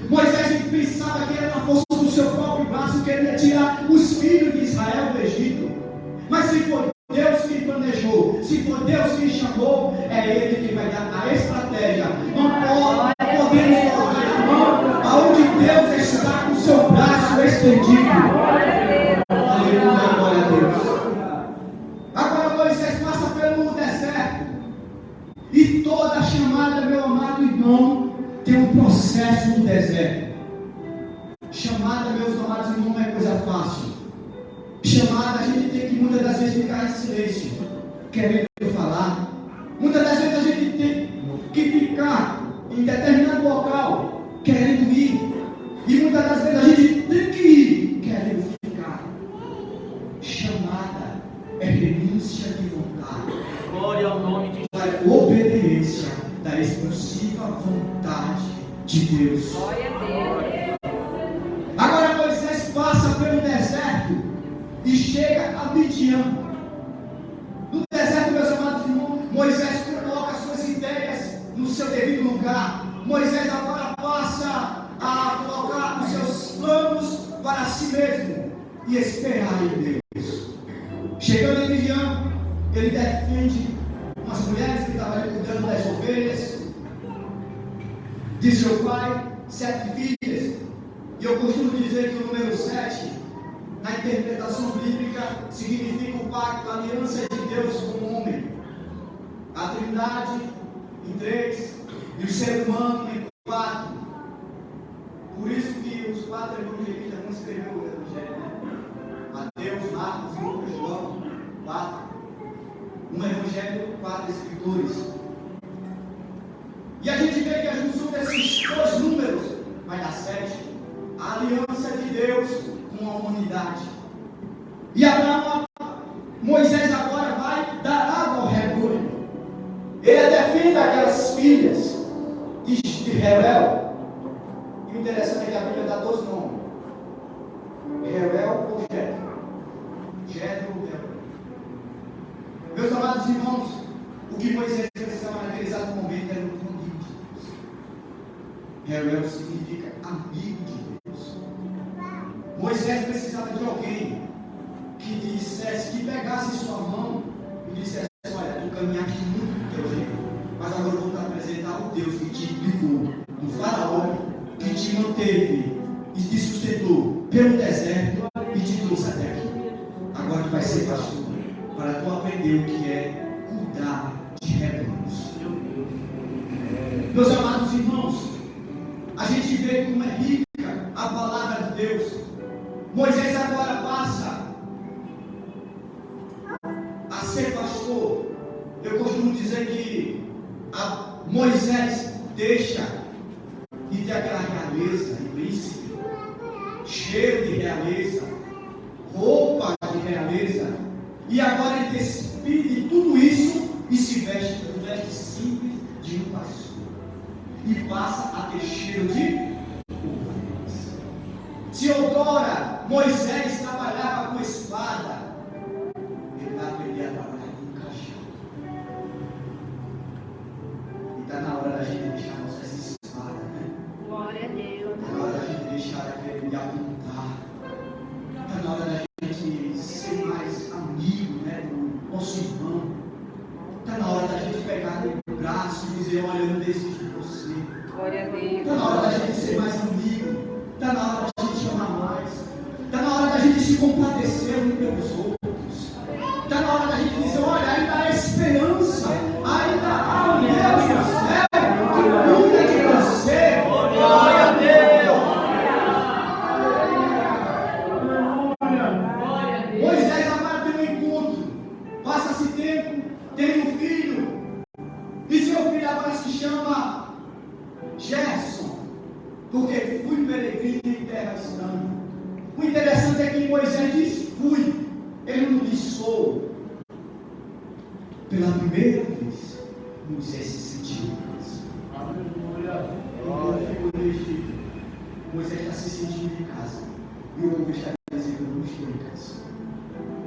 Moisés pensava que era na força do seu próprio braço que ele ia tirar os filhos de Israel do Egito. Mas se for Deus que planejou, se for Deus que chamou, é Ele que vai dar a estratégia. Não podemos colocar a mão aonde Deus está com o seu braço estendido. Aleluia, glória a Deus. Agora Moisés passa pelo deserto. E toda chamada, meu amado irmão, tem um processo no deserto. Chamada, meus amados irmãos, não é coisa fácil. Chamada, a gente tem que muitas das vezes ficar em silêncio, querendo falar. Muitas das vezes a gente tem que ficar em determinado local, querendo ir. E muitas das vezes a gente tem que ir, querendo ficar. Chamada é renúncia de vontade. Glória ao nome de É obediência da exclusiva vontade de Deus. Glória a Deus. Agora Moisés passa pelo deserto e chega a Midian. No deserto, meus amados irmãos, Moisés coloca suas ideias no seu devido lugar. Moisés agora passa a colocar os seus planos para si mesmo e esperar em Deus. Chegando em Midian, ele defende umas mulheres que estavam ali cuidando das ovelhas de seu pai, 7 filhas. E eu costumo dizer que o número 7, na interpretação bíblica, significa o pacto, a aliança de Deus com o homem. A Trindade em 3 e o ser humano em 4. Por isso que os 4 evangelistas não escreveram o Evangelho, né? Mateus, Marcos, Lucas, João, 4. Um Evangelho, 4 escritores. E a gente vê que a junção desses 2 números vai dar 7. A aliança de Deus com a humanidade. E Abraão, Moisés agora vai dar água ao rebanho. Ele defende aquelas filhas de Reuel. E o interessante é que a Bíblia dá 2 nomes: Reuel ou Jetro. Jetro ou Reuel. Meus amados irmãos, o que Moisés precisava naquele exato momento era um amigo de Deus. Reuel significa amigo de Deus. Moisés precisava de alguém que dissesse, que pegasse sua mão e dissesse: olha, tu caminhaste muito do teu jeito, mas agora eu vou te apresentar o Deus que te livrou do faraó, que te manteve e te sustentou pelo deserto e te trouxe até aqui. Agora tu vai ser pastor, para tu aprender o que é cuidar de rebanhos. Meus amados irmãos, a gente vê como é rica a palavra de Deus. Moisés agora passa a ser pastor. Eu costumo dizer que Moisés deixa de ter aquela realeza de príncipe, cheiro de realeza, roupa de realeza, e agora ele despide tudo isso e se veste com veste simples de um pastor e passa a ter cheiro de ovelhas. Se outrora Moisés trabalhava com espada, ele vai aprender a trabalhar com cajado. E está na hora da gente deixar nossas espadas, né? Glória a Deus. Está na hora da gente deixar de apontar. Está na hora da gente ser mais amigo, né, do nosso irmão. Está na hora da gente pegar no braço e dizer: olha, eu não desisto de você. Glória a Deus. Está na hora da gente ser mais amigo. Está na hora da gente amar mais. Está na hora da gente se compadecer uns pelos outros. Está na hora da gente dizer: olha, ainda há esperança. Ainda há um Deus do céu que cuida de você. Glória a Deus. Moisés agora tem um encontro. Passa-se tempo, tem um filho. E seu filho agora se chama Gerson, porque fui peregrino em terra estranha. O interessante é que Moisés diz fui, ele não diz sou. Pela primeira vez, Moisés se sentiu em casa. Aleluia. Moisés está se sentindo em casa. E o povo está dizendo: eu não estou em casa.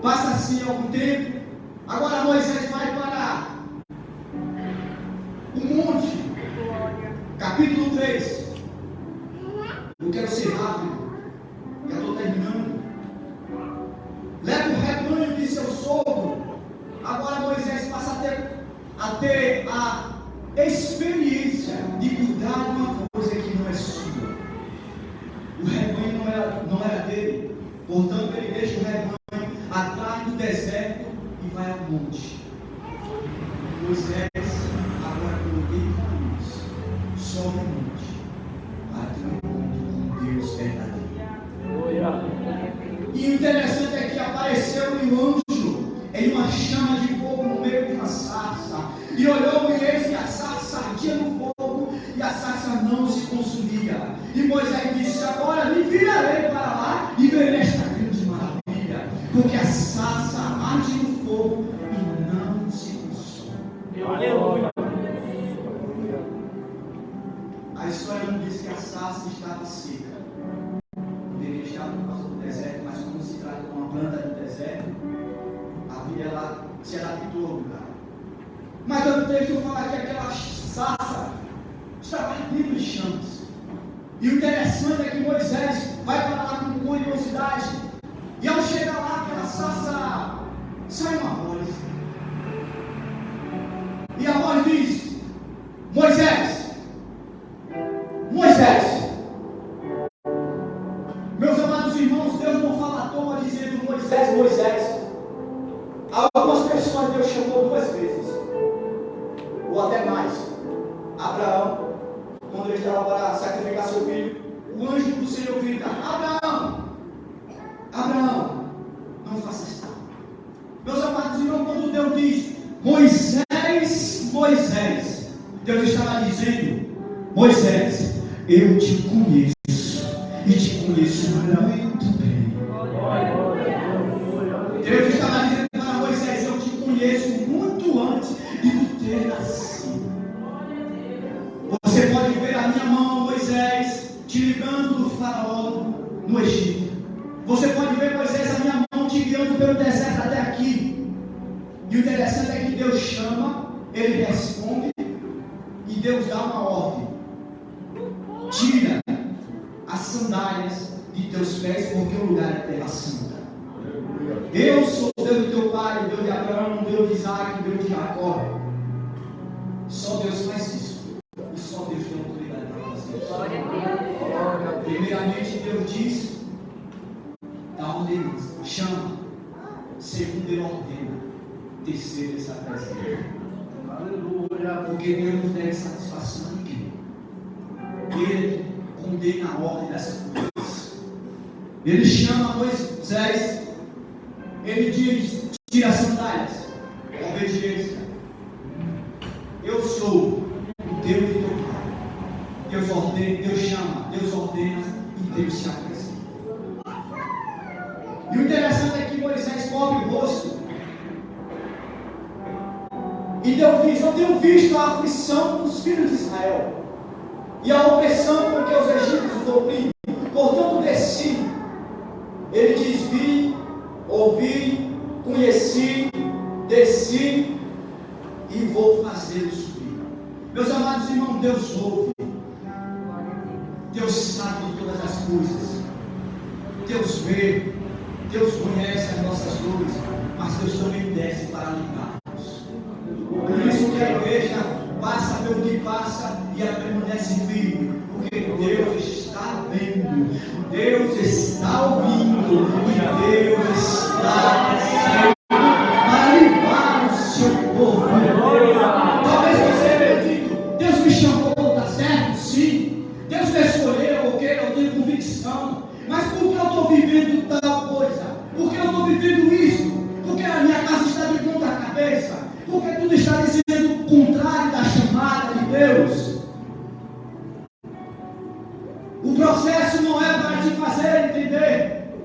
Passa-se algum tempo. Agora Moisés vai para o monte. Capítulo 3. Eu quero ser rápido. Já estou terminando. Leva o rebanho de seu sogro. Agora Moisés passa a ter a experiência de cuidar de uma coisa que não é sua. O rebanho não era dele. Portanto, ele deixa o rebanho atrás do deserto e vai ao monte. Moisés, agora coloquei caminhos, sobe o monte, para ter um encontro com Deus verdadeiro. E o interessante é que apareceu um anjo em uma chama de fogo no meio de uma sarça, e olhou e eis que a sarça ardia no fogo, e a sarça não se consumia. E Moisés disse: agora me virarei para lá e verei esta grande maravilha, porque a sarça arde no fogo e não se consome. Aleluia. A história não diz que a sarça estava seca. Poderia estar por causa do deserto, mas como se trata de uma planta do deserto, a vida ela se adaptou ao lugar. Mas o texto fala que aquela sarça estava ardendo em chamas. E o interessante é que Moisés vai para lá com curiosidade. E ao chegar lá, aquela sarça sai uma voz. E a voz diz: Moisés, Moisés. Meus amados irmãos, Deus não fala à toa dizendo Moisés, Moisés. Algumas pessoas Deus chamou 2 vezes, ou até mais. Abraão, quando ele estava para sacrificar seu filho, o anjo do Senhor grita: Abraão, Abraão, não faça isso. Meus amados irmãos, quando Deus diz Moisés, Moisés, Deus estava dizendo: Moisés, eu te conheço e te conheço muito bem. Deus estava dizendo para Moisés: eu te conheço muito antes de tu ter nascido. Você pode ver a minha mão, Moisés, te livrando do faraó no Egito. Você pode ver, Moisés, a minha mão te guiando pelo deserto até aqui. E o interessante é que Deus chama, Ele responde e Deus dá uma ordem: tira as sandálias de teus pés, porque o lugar é terra santa. Eu sou o Deus do teu pai, o Deus de Abraão, o Deus de Isaac, o Deus de Jacó. Só Deus faz isso. E só Deus tem autoridade para fazer isso. Glória a Deus. Primeiramente, Deus diz, dá ordenança, chama. Segundo, Ele ordena. Terceiro, Ele se apresenta. Aleluia. Porque Deus não deve satisfação a ninguém. Ele condena a ordem das coisas. Ele chama Moisés. Ele diz: tira as sandálias. Obediência. Eu sou o Deus de teu pai. Deus ordena, Deus chama, Deus ordena e Deus se apresenta. E o interessante é que Moisés cobre o rosto. E Deus diz: eu tenho visto a aflição dos filhos de Israel e a opressão com que os egípcios os oprimem. Portanto, desci. Ele diz: vi, ouvi, conheci, desci e vou fazê-lo subir. Meus amados irmãos, Deus ouve. Deus sabe de todas as coisas. Deus vê. Deus conhece as nossas dores. Mas Deus também desce para livrar-nos. Por isso que a igreja passa pelo que passa e ela permanece firme. Porque Deus está vendo. Deus está ouvindo. E Deus está sendo para livrar o seu povo. Talvez você tenha dito: Deus me chamou, está certo? Sim. Deus me escolheu, ok? Eu tenho convicção. Mas por que eu estou vivendo tal coisa? Por que eu estou vivendo isso? Porque a minha casa está de ponta cabeça? Porque tudo está dizendo o contrário da chamada de Deus? O processo não é para te fazer entender.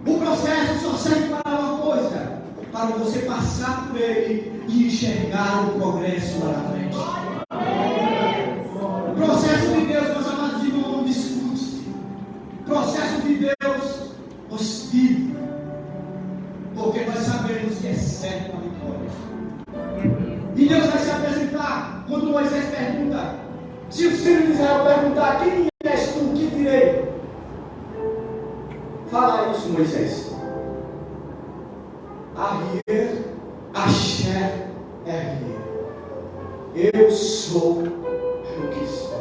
O processo só serve para uma coisa: para você passar por ele e enxergar o progresso lá na frente. O processo de Deus, meus amados irmãos, não discute. O processo de Deus nos vive. Porque nós sabemos que é certo a vitória. E Deus vai se apresentar. Quando Moisés pergunta, se os filhos de Israel perguntar: quem és tu, que direi? Fala isso, Moisés. Ariel, Asher, Ariel. Eu sou o que sou.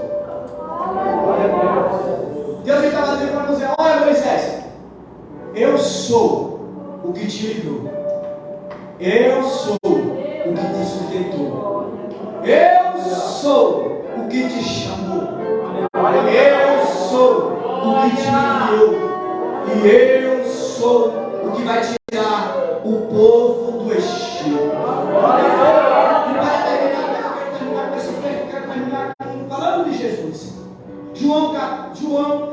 Deus estava dizendo para Moisés: olha, Moisés, eu sou o que te livrou. Eu sou o que te sustentou. Eu sou o que te chamou. Eu sou o que te enviou. E eu sou o que vai tirar o povo do Egito. Falando de Jesus, João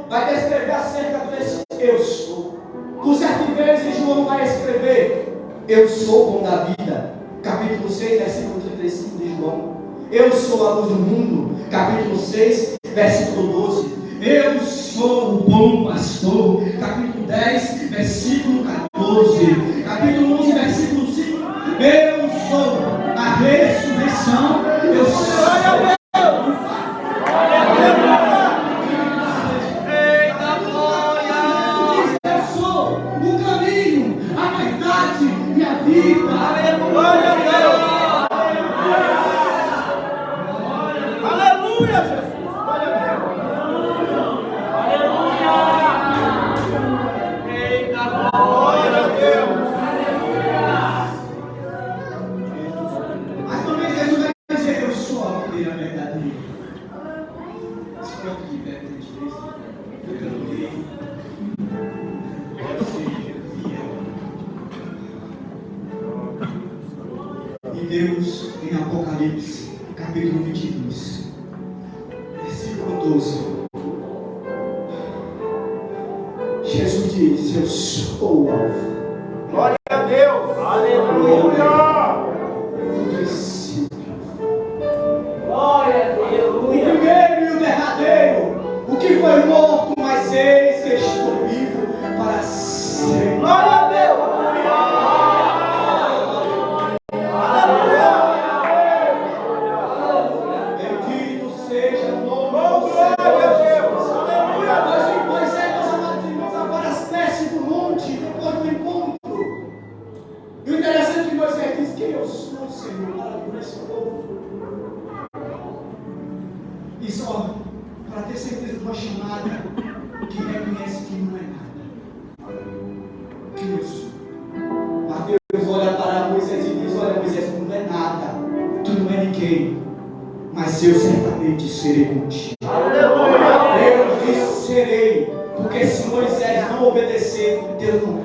vai descrever acerca desse eu sou. Por 7 vezes João vai escrever: eu sou o pão da vida. Capítulo 6, versículo 35 de João. Eu sou a luz do mundo. Capítulo 6, versículo 12. Eu sou o bom pastor. Capítulo 10, versículo 14. Capítulo 11, versículo 5. Eu sou a ressurreição. Eu sou o caminho, a verdade e a vida. Aleluia, Deus. Aleluia, Jesus. Glória a Deus. Aleluia. Eita, glória a Deus. Mas também Jesus vai dizer: eu sou a videira verdadeira. Se coloque de pé, por gentileza. Eu quero ver. E Deus, em Apocalipse, capítulo 22, versículo 12, Jesus diz: eu sou o alfa. Glória a Deus. Aleluia. O princípio, Glória a Deus. o primeiro e o derradeiro, o que foi morto, mas eis que estou vivo para sempre. Glória a Deus. Senhor, para livrar esse povo. E só para ter certeza de uma chamada que reconhece que não é nada. Deus. Mas Deus olha para Moisés e diz: olha, Moisés, tu não é nada, tu não é ninguém, mas eu certamente serei contigo. Deus disse: serei, porque se Moisés não obedecer, Deus não é.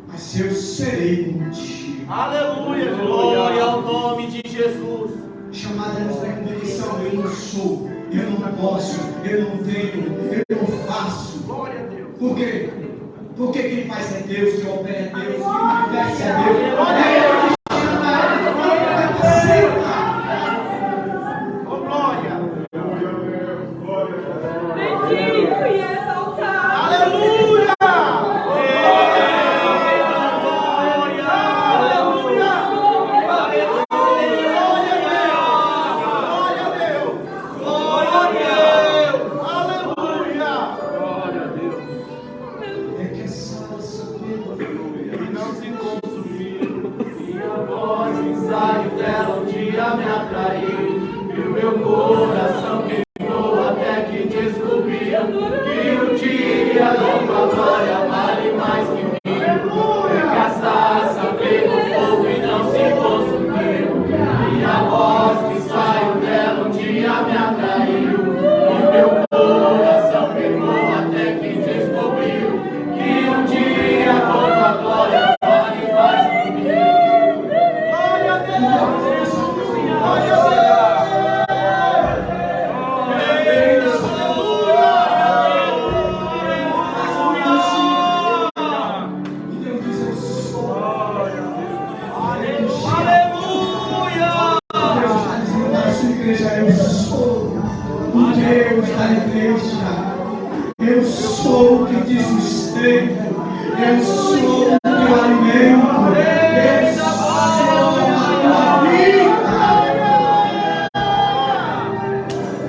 Mas eu serei contigo. Aleluia, glória ao nome de Jesus. Chamada nos é convicção: eu não sou, eu não posso, eu não tenho, eu não faço. Glória a Deus. Por quê? Porque quem faz é Deus, quem opera é Deus, quem universo é Deus. É Deus que chama, é capacita. Oh, glória. Bendito e exaltado. Aleluia. É que essa sabendo. E não se consumiu. Minha voz, o ensaio dela um dia me atraiu. E o meu coração queimou até que descobriu que o dia da tua glória vale mais que mil. É que a sarça pegou fogo e não se consumiu. Minha voz, que saiu dela um dia me atraiu. E o meu coração queimou até que descobriu que um dia com a glória vale mais que mil. Glória a Deus! Glória a Deus! E Deus diz: eu sou. Aleluia! Deus está dizendo para a sua igreja: eu sou o Deus da igreja. Eu sou o que te sustenta. Eu sou o teu alimento. Eu sou a tua vida.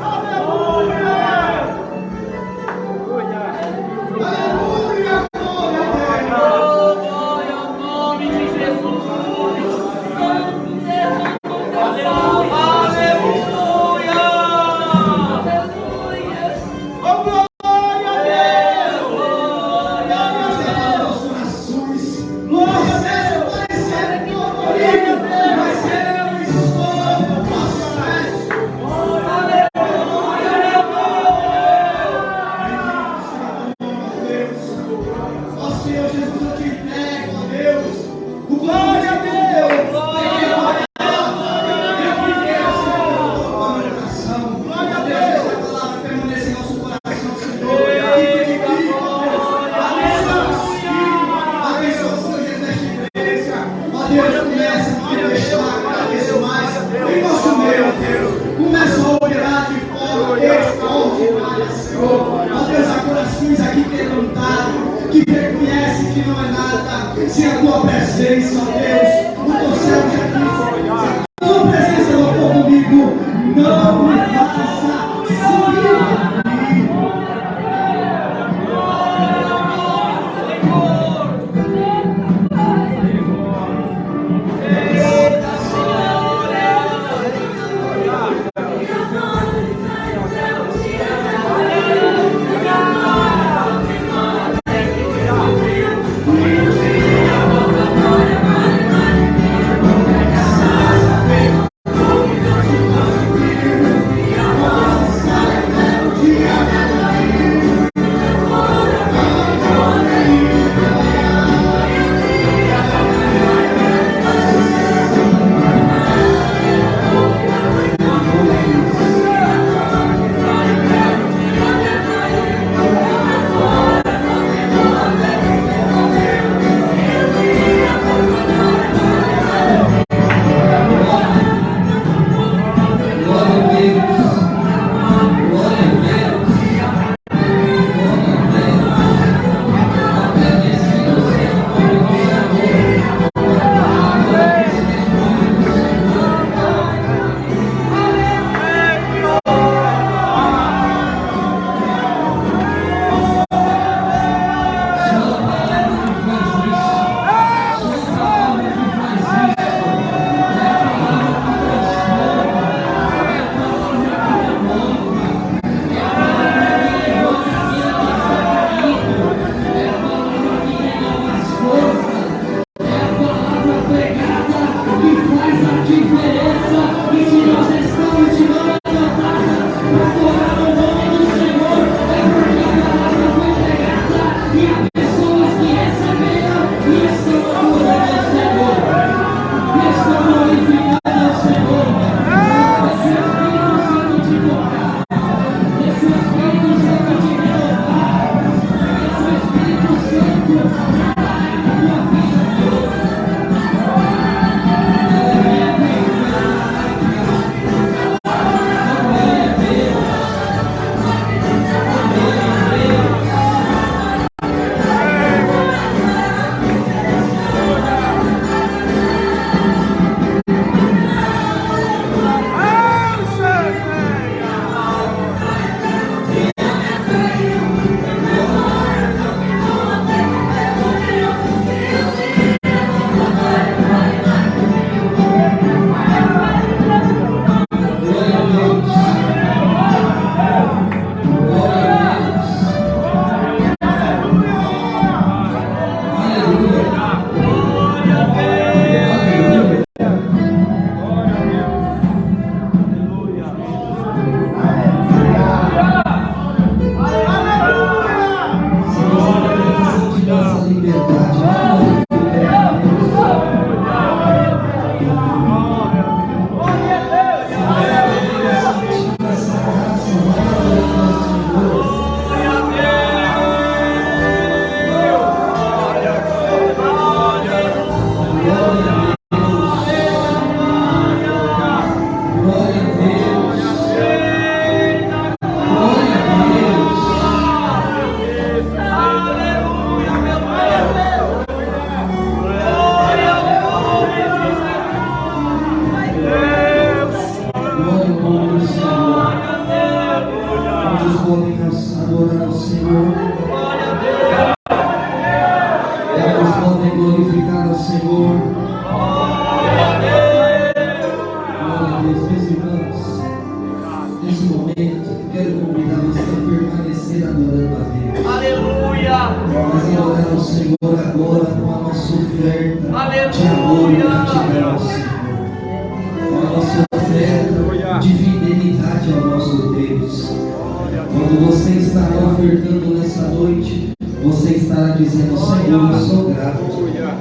Aleluia, glória a Deus. Glória ao nome de Jesus! Oh, glória a Deus! Aos corações, processo vai ser colorido, vai ser um estouro do processo. Ó Senhor Jesus, eu te entrego, ó Deus, o glória a Deus, eu fiquei assim no meu coração. Glória a Deus, essa palavra permanece em nosso coração, Senhor. Abençoa os filhos desta igreja. Ó Deus, começa a manifestar cada vez mais em nosso meio, ó Deus. Começa a operar de forma extraordinária, Senhor. Ó Deus, há corações aqui quebrantados, que reconhecem que não é nada sem a tua presença, ó Deus. O teu céu já disse: se a tua presença não for comigo, não me faça subir.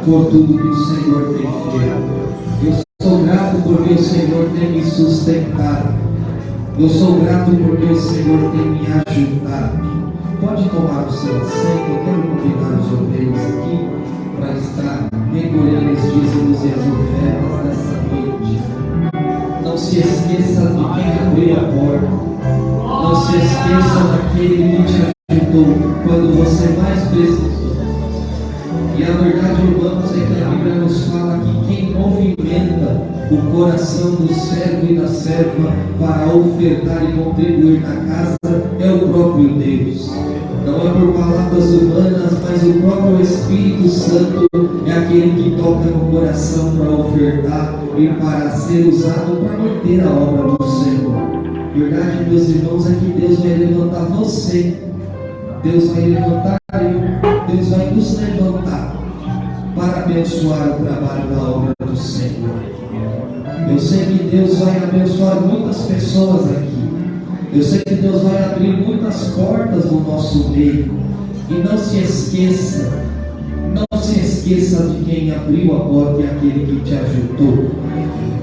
Por tudo que o Senhor tem feito. Eu sou grato porque o Senhor tem me sustentado. Eu sou grato porque o Senhor tem me ajudado. Pode tomar o seu assento. Eu quero convidar os obreiros aqui para estar recolhendo os dízimos e as ofertas nessa noite. Não se esqueça de quem abriu a porta. Não se esqueça daquele que te ajudou quando você mais precisou. E a verdade, irmãos, é que a Bíblia nos fala que quem movimenta o coração do servo e da serva para ofertar e contribuir na casa é o próprio Deus. Não é por palavras humanas, mas o próprio Espírito Santo é aquele que toca no coração para ofertar e para ser usado para manter a obra do Senhor. Verdade, meus irmãos, é que Deus vai levantar você. Deus vai levantar eu. Deus vai nos levantar para abençoar o trabalho da obra do Senhor. Eu sei que Deus vai abençoar muitas pessoas aqui. Eu sei que Deus vai abrir muitas portas no nosso meio. E não se esqueça de quem abriu a porta e aquele que te ajudou.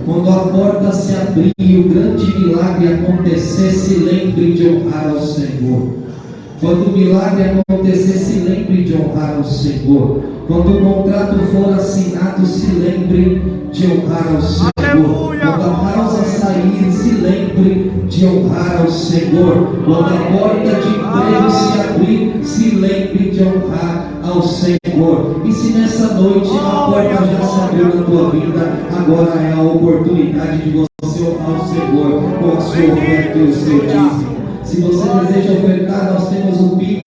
Quando a porta se abrir e o grande milagre acontecer, se lembre de honrar ao Senhor. Quando o milagre acontecer, se lembre de honrar ao Senhor. Quando o contrato for assinado, se lembre de honrar ao Senhor. Quando a causa sair, se lembre de honrar ao Senhor. Quando a porta de emprego se abrir, se lembre de honrar ao Senhor. E se nessa noite a porta já se abriu na tua vida, agora é a oportunidade de você honrar o Senhor com a sua oferta e o seu dízimo. Se você deseja ofertar, nós temos o Pix,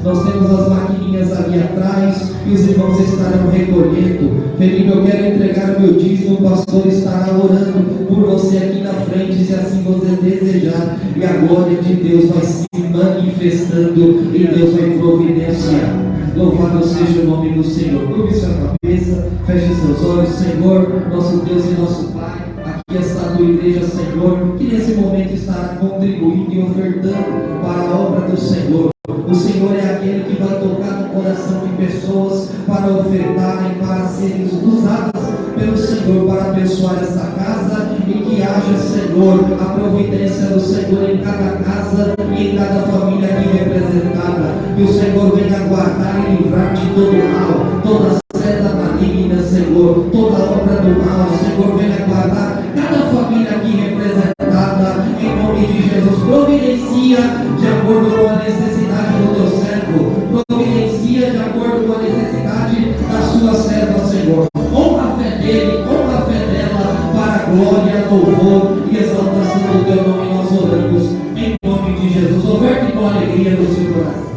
nós temos as maquininhas ali atrás e os irmãos estarão recolhendo. Felipe, eu quero entregar o meu dízimo, o pastor estará orando por você aqui na frente, se assim você desejar, e a glória de Deus vai se manifestando e Deus vai providenciar. Louvado seja o nome do Senhor. Curve sua cabeça, feche seus olhos. Senhor, nosso Deus e nosso Pai, aqui está a tua igreja, Senhor, que nesse momento estará contribuindo e ofertando para a obra do Senhor. O Senhor é aquele que vai tocar no coração de pessoas para ofertarem, para serem usadas pelo Senhor para abençoar esta casa, e que haja, Senhor, a providência do Senhor em cada casa e em cada família aqui representada. Que o Senhor venha guardar e livrar de todo mal, toda seta maligna, Senhor, toda obra do mal. Senhor, venha guardar cada família aqui representada, em nome de Jesus. Providencia de acordo com a necessidade do teu servo, providencia de acordo com a necessidade da sua serva, Senhor. Honra a fé dele, honra a fé dela, para a glória, louvor e exaltação do teu nome. Nós oramos em nome de Jesus. Oferte com alegria no seu coração.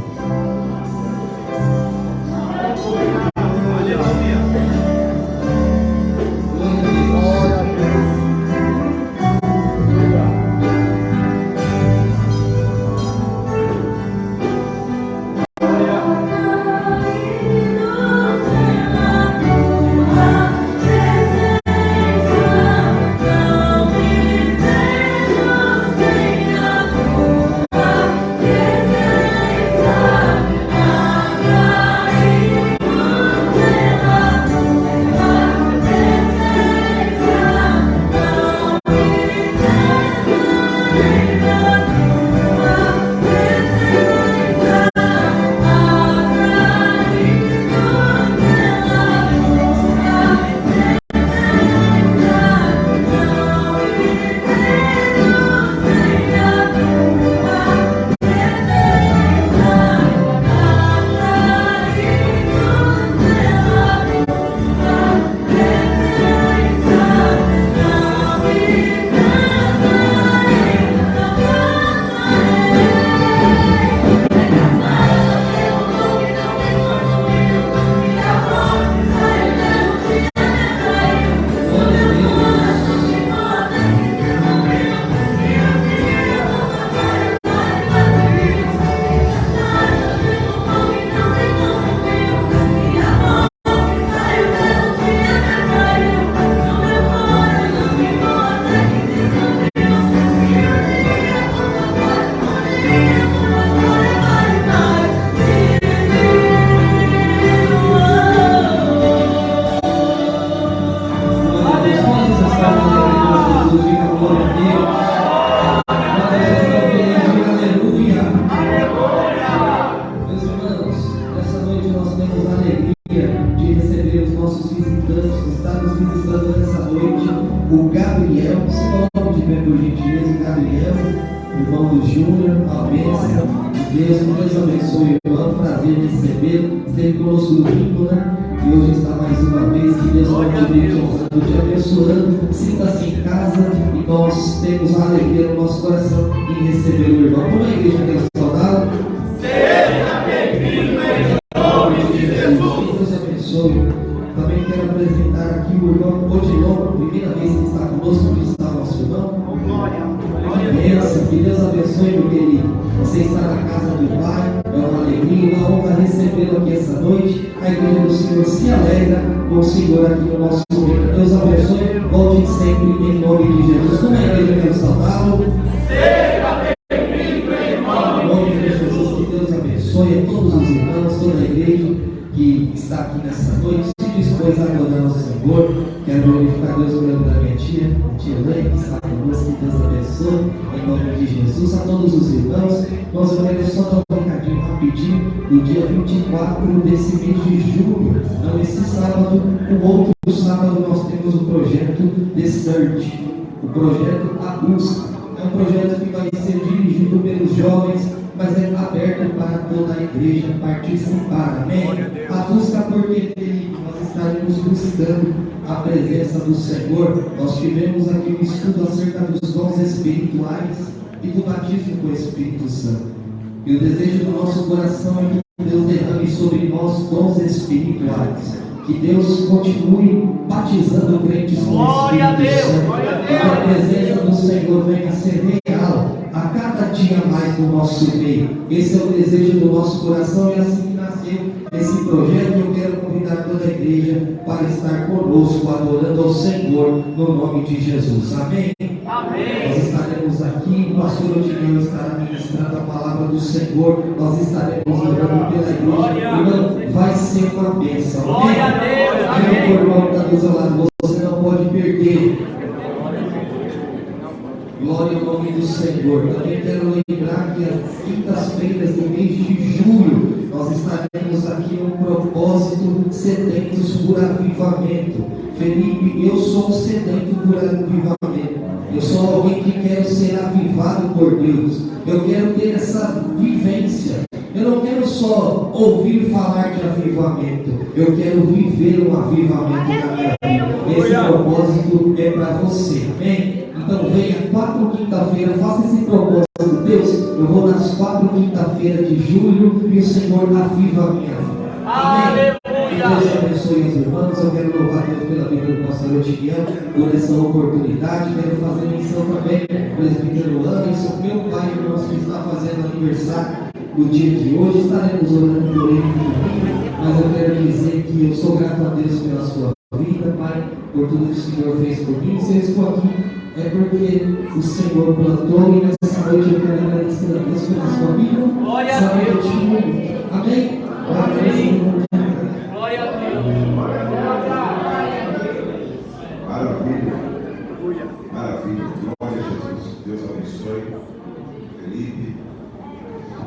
Desse mês de julho, não esse sábado, o outro sábado nós temos o projeto The Search, o projeto A Busca. É um projeto que vai ser dirigido pelos jovens, mas é aberto para toda a igreja participar, amém? A busca porque nós estaremos buscando a presença do Senhor. Nós tivemos aqui um estudo acerca dos dons espirituais e do batismo com o Espírito Santo. E o desejo do nosso coração é que Deus derrame sobre nós dons espirituais, que Deus continue batizando crentes com o Espírito Santo, que a presença do Senhor venha a ser real a cada dia mais no nosso meio. Esse é o desejo do nosso coração, e assim que nasceu esse projeto, eu quero convidar toda a igreja para estar conosco, adorando ao Senhor no nome de Jesus. Amém? Amém. Nós estaremos aqui aqui, o pastor Otinel estará ministrando a palavra do Senhor, nós estaremos orando pela igreja. Irmão, vai ser uma bênção. Glória a Deus, amém. Meu irmão que está do seu lado, você não pode perder. Glória ao nome do Senhor. Também quero lembrar que as quintas-feiras do mês de julho nós estaremos aqui no propósito sedentos por avivamento. Felipe, eu sou um sedento por avivamento. Eu sou alguém que quero ser avivado por Deus. Eu quero ter essa vivência. Eu não quero só ouvir falar de avivamento. Eu quero viver um avivamento na minha vida. Esse propósito é para você. Amém? Então venha 4 quinta-feira, faça esse propósito. Deus, eu vou nas 4 quinta-feiras de julho e o Senhor aviva a minha vida. Amém? Deus abençoe os irmãos. Eu quero louvar Deus pela vida do pastor Otinel, por essa oportunidade. Quero fazer menção também do presbítero Anderson, meu pai, irmãos, que está fazendo aniversário no dia de hoje. Estaremos orando por ele também, mas eu quero dizer que eu sou grato a Deus pela sua vida, Pai, por tudo que o Senhor fez por mim. Se eu estou aqui, é porque o Senhor plantou, e nessa noite eu quero agradecer a Deus pela sua vida. Glória a Deus. Amém? Glória a Deus. Maravilha. Maravilha. Glória a Jesus. Deus abençoe. Felipe.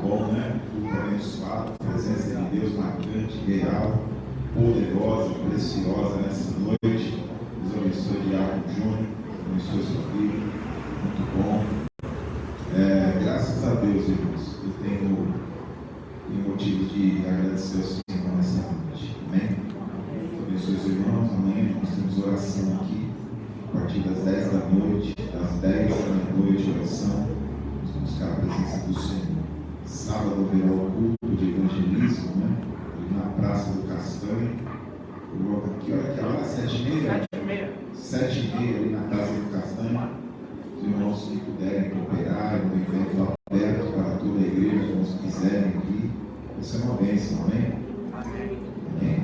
Bom, né? Tudo abençoado. Presença de Deus marcante, real, poderosa, preciosa nessa noite. Deus abençoe o Diácono Júnior. Abençoe sua vida. Muito bom. Graças a Deus, irmãos. Eu tenho motivo de agradecer ao Senhor nessa noite. Amém? Abençoe os irmãos. Amanhã nós temos oração aqui, a partir das 10 da noite, das 10 da noite, oração. Vamos buscar a presença do Senhor. Sábado haverá o culto de evangelismo, né? Ali na Praça do Castanho. Eu volto aqui, olha que hora, 7h30? 7h30 ali na Praça do Castanho. Os irmãos que puderem cooperar, um evento aberto para toda a igreja, os irmãos que quiserem aqui. Isso é uma bênção, amém? Amém.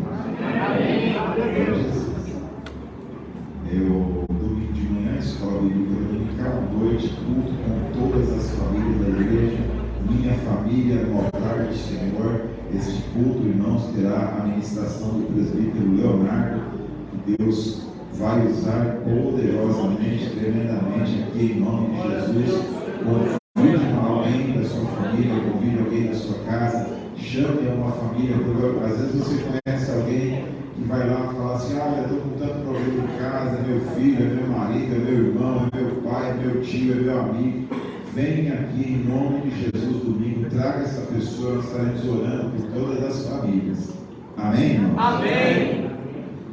Eu, domingo de manhã, escola bíblica dominical, à noite, culto com todas as famílias da igreja, minha família, no altar do Senhor. Este culto, irmãos, terá a ministração do presbítero Leonardo, que Deus vai usar poderosamente, tremendamente aqui em nome de Jesus. Convide alguém da sua família, convide alguém da sua casa, chame uma família. Às vezes você conhece alguém que vai lá e fala assim: eu estou com tanto problema em casa, é meu filho, é meu marido, é meu irmão, é meu pai, é meu tio, é meu amigo. Venha aqui em nome de Jesus domingo, traga essa pessoa, nós estaremos orando por todas as famílias. Amém, irmão? Amém.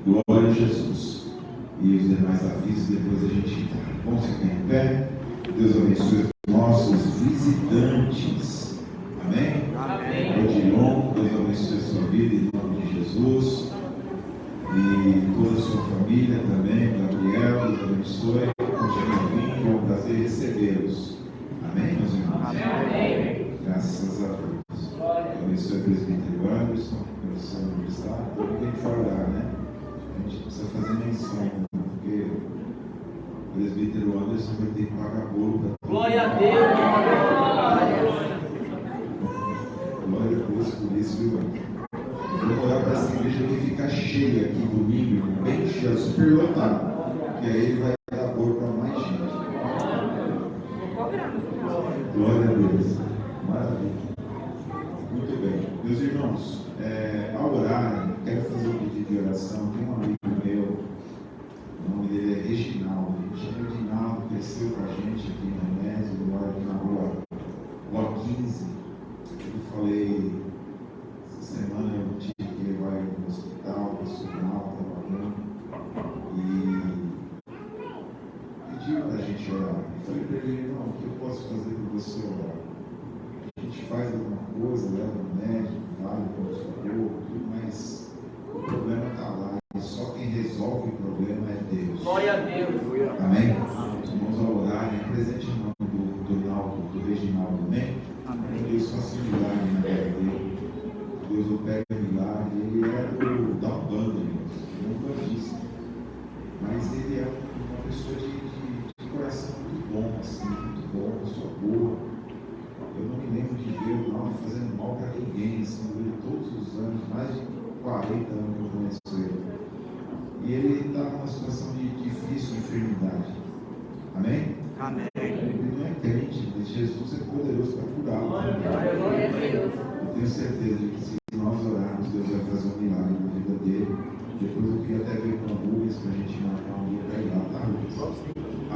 Glória a Jesus. E os demais avisos, depois a gente entra. Vamos ficar em pé. Deus abençoe os nossos visitantes. Amém? Amém. Odilon, Deus abençoe a sua vida em nome de Jesus. E toda a sua família também. Gabriel, Deus abençoe. Continue vindo, é um prazer recebê-los. Amém, meus irmãos? Amém. Graças a Deus. Deus abençoe o presbítero Anderson, pelo seu aniversário. Todo mundo tem que orar, né? A gente precisa fazer menção, porque o presbítero Anderson vai ter que pagar bolo para todo. Glória a Deus. Glória a Deus por isso, viu? Eu vou orar para essa igreja que fica cheia aqui domingo, bem cheia, super lotada. E aí ele vai dar bolo para mais gente. Glória a Deus. Maravilha. Muito bem. Meus irmãos, ao orarem, quero fazer um pedido de oração. Tem um amigo meu, o nome dele é Reginaldo. Reginaldo cresceu com a gente aqui na Inés, ele mora aqui na rua 15. Eu falei, essa semana eu tive que levar ele no hospital, profissional, trabalhando. E pediu para a gente orar. Eu falei para ele: irmão, o que eu posso fazer para você orar? A gente faz alguma coisa, leva no médico, vale para o socorro, tudo, mas o problema está lá. E só quem resolve o problema é Deus. Glória a Deus. Amém? Os irmãos ao orarem, presente em nome do Reginaldo, amém? Deus faça um milagre na vida dele. Deus opera um milagre. Ele é da banda, irmãos. Ele é um bandista. Mas ele é uma pessoa de coração muito bom, assim, muito bom. e ele está numa situação difícil, de enfermidade. Amém? Amém. Ele não é crente, mas Jesus é poderoso para curá-lo. Eu tenho certeza de que se nós orarmos, Deus vai fazer um milagre na vida dele. Depois eu queria até ver com a Rubens para a gente marcar um dia para ir lá, tá, Rubens?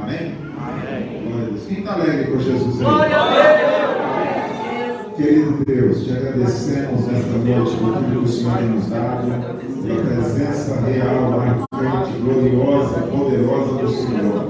Amém? Amém. Glória a Deus. Quem está alegre com Jesus aí? Glória a Deus! Querido Deus, te agradecemos nesta noite por tudo que o Senhor tem nos dado, pela presença real, marcante, gloriosa, poderosa do Senhor.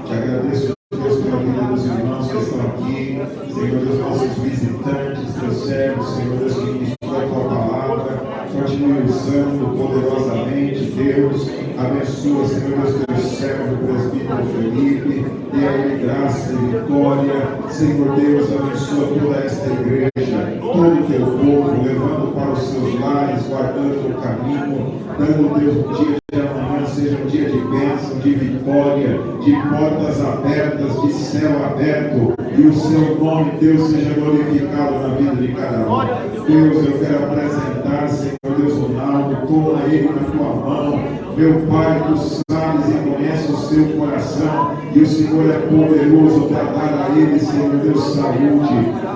Te agradeço, Deus, pela vida dos irmãos que estão aqui, Senhor Deus, nossos visitantes, teus servos, Senhor Deus, que ministrou a tua palavra, continue usando poderosamente, Deus, abençoa, Senhor Deus, teu servo, o presbítero Felipe, dê a ele graça e vitória, Senhor Deus, abençoa toda esta igreja, todo o teu povo, levando para os seus lares, guardando o caminho, dando, Deus, um dia de amanhã seja um dia de bênção, de vitória, de portas abertas, de céu aberto, e o seu nome, Deus, seja glorificado na vida de cada um. Deus, eu quero apresentar, Senhor Deus, o Naldo, toma ele na tua mão, meu Pai, tu sabes e conheces o seu coração, e o Senhor é poderoso para dar a ele, Senhor Deus, saúde,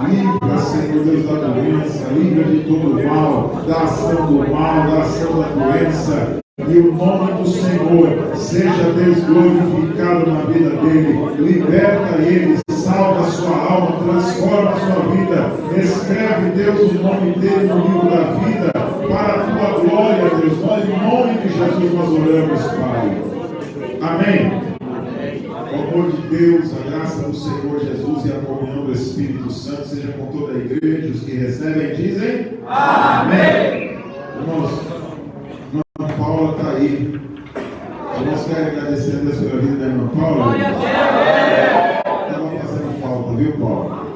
livra, Senhor Deus, da doença, livra de todo o mal, da ação do mal, da ação da doença, e o nome do Senhor seja, Deus, glorificado na vida dele, liberta ele, salva a sua alma, transforma a sua vida, escreve, Deus, o nome dele no livro da vida, para a tua glória, Deus, nós, em nome de Jesus, nós oramos, Pai. Amém. O amor de Deus, a graça do Senhor Jesus e a comunhão do Espírito Santo seja com toda a igreja, os que recebem dizem amém. Irmãos, a irmã Paula está aí. Nós queremos agradecer a Deus pela vida da irmã Paula. Estava fazendo falta, viu, Paula?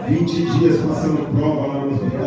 20 dias passando prova lá no hospital.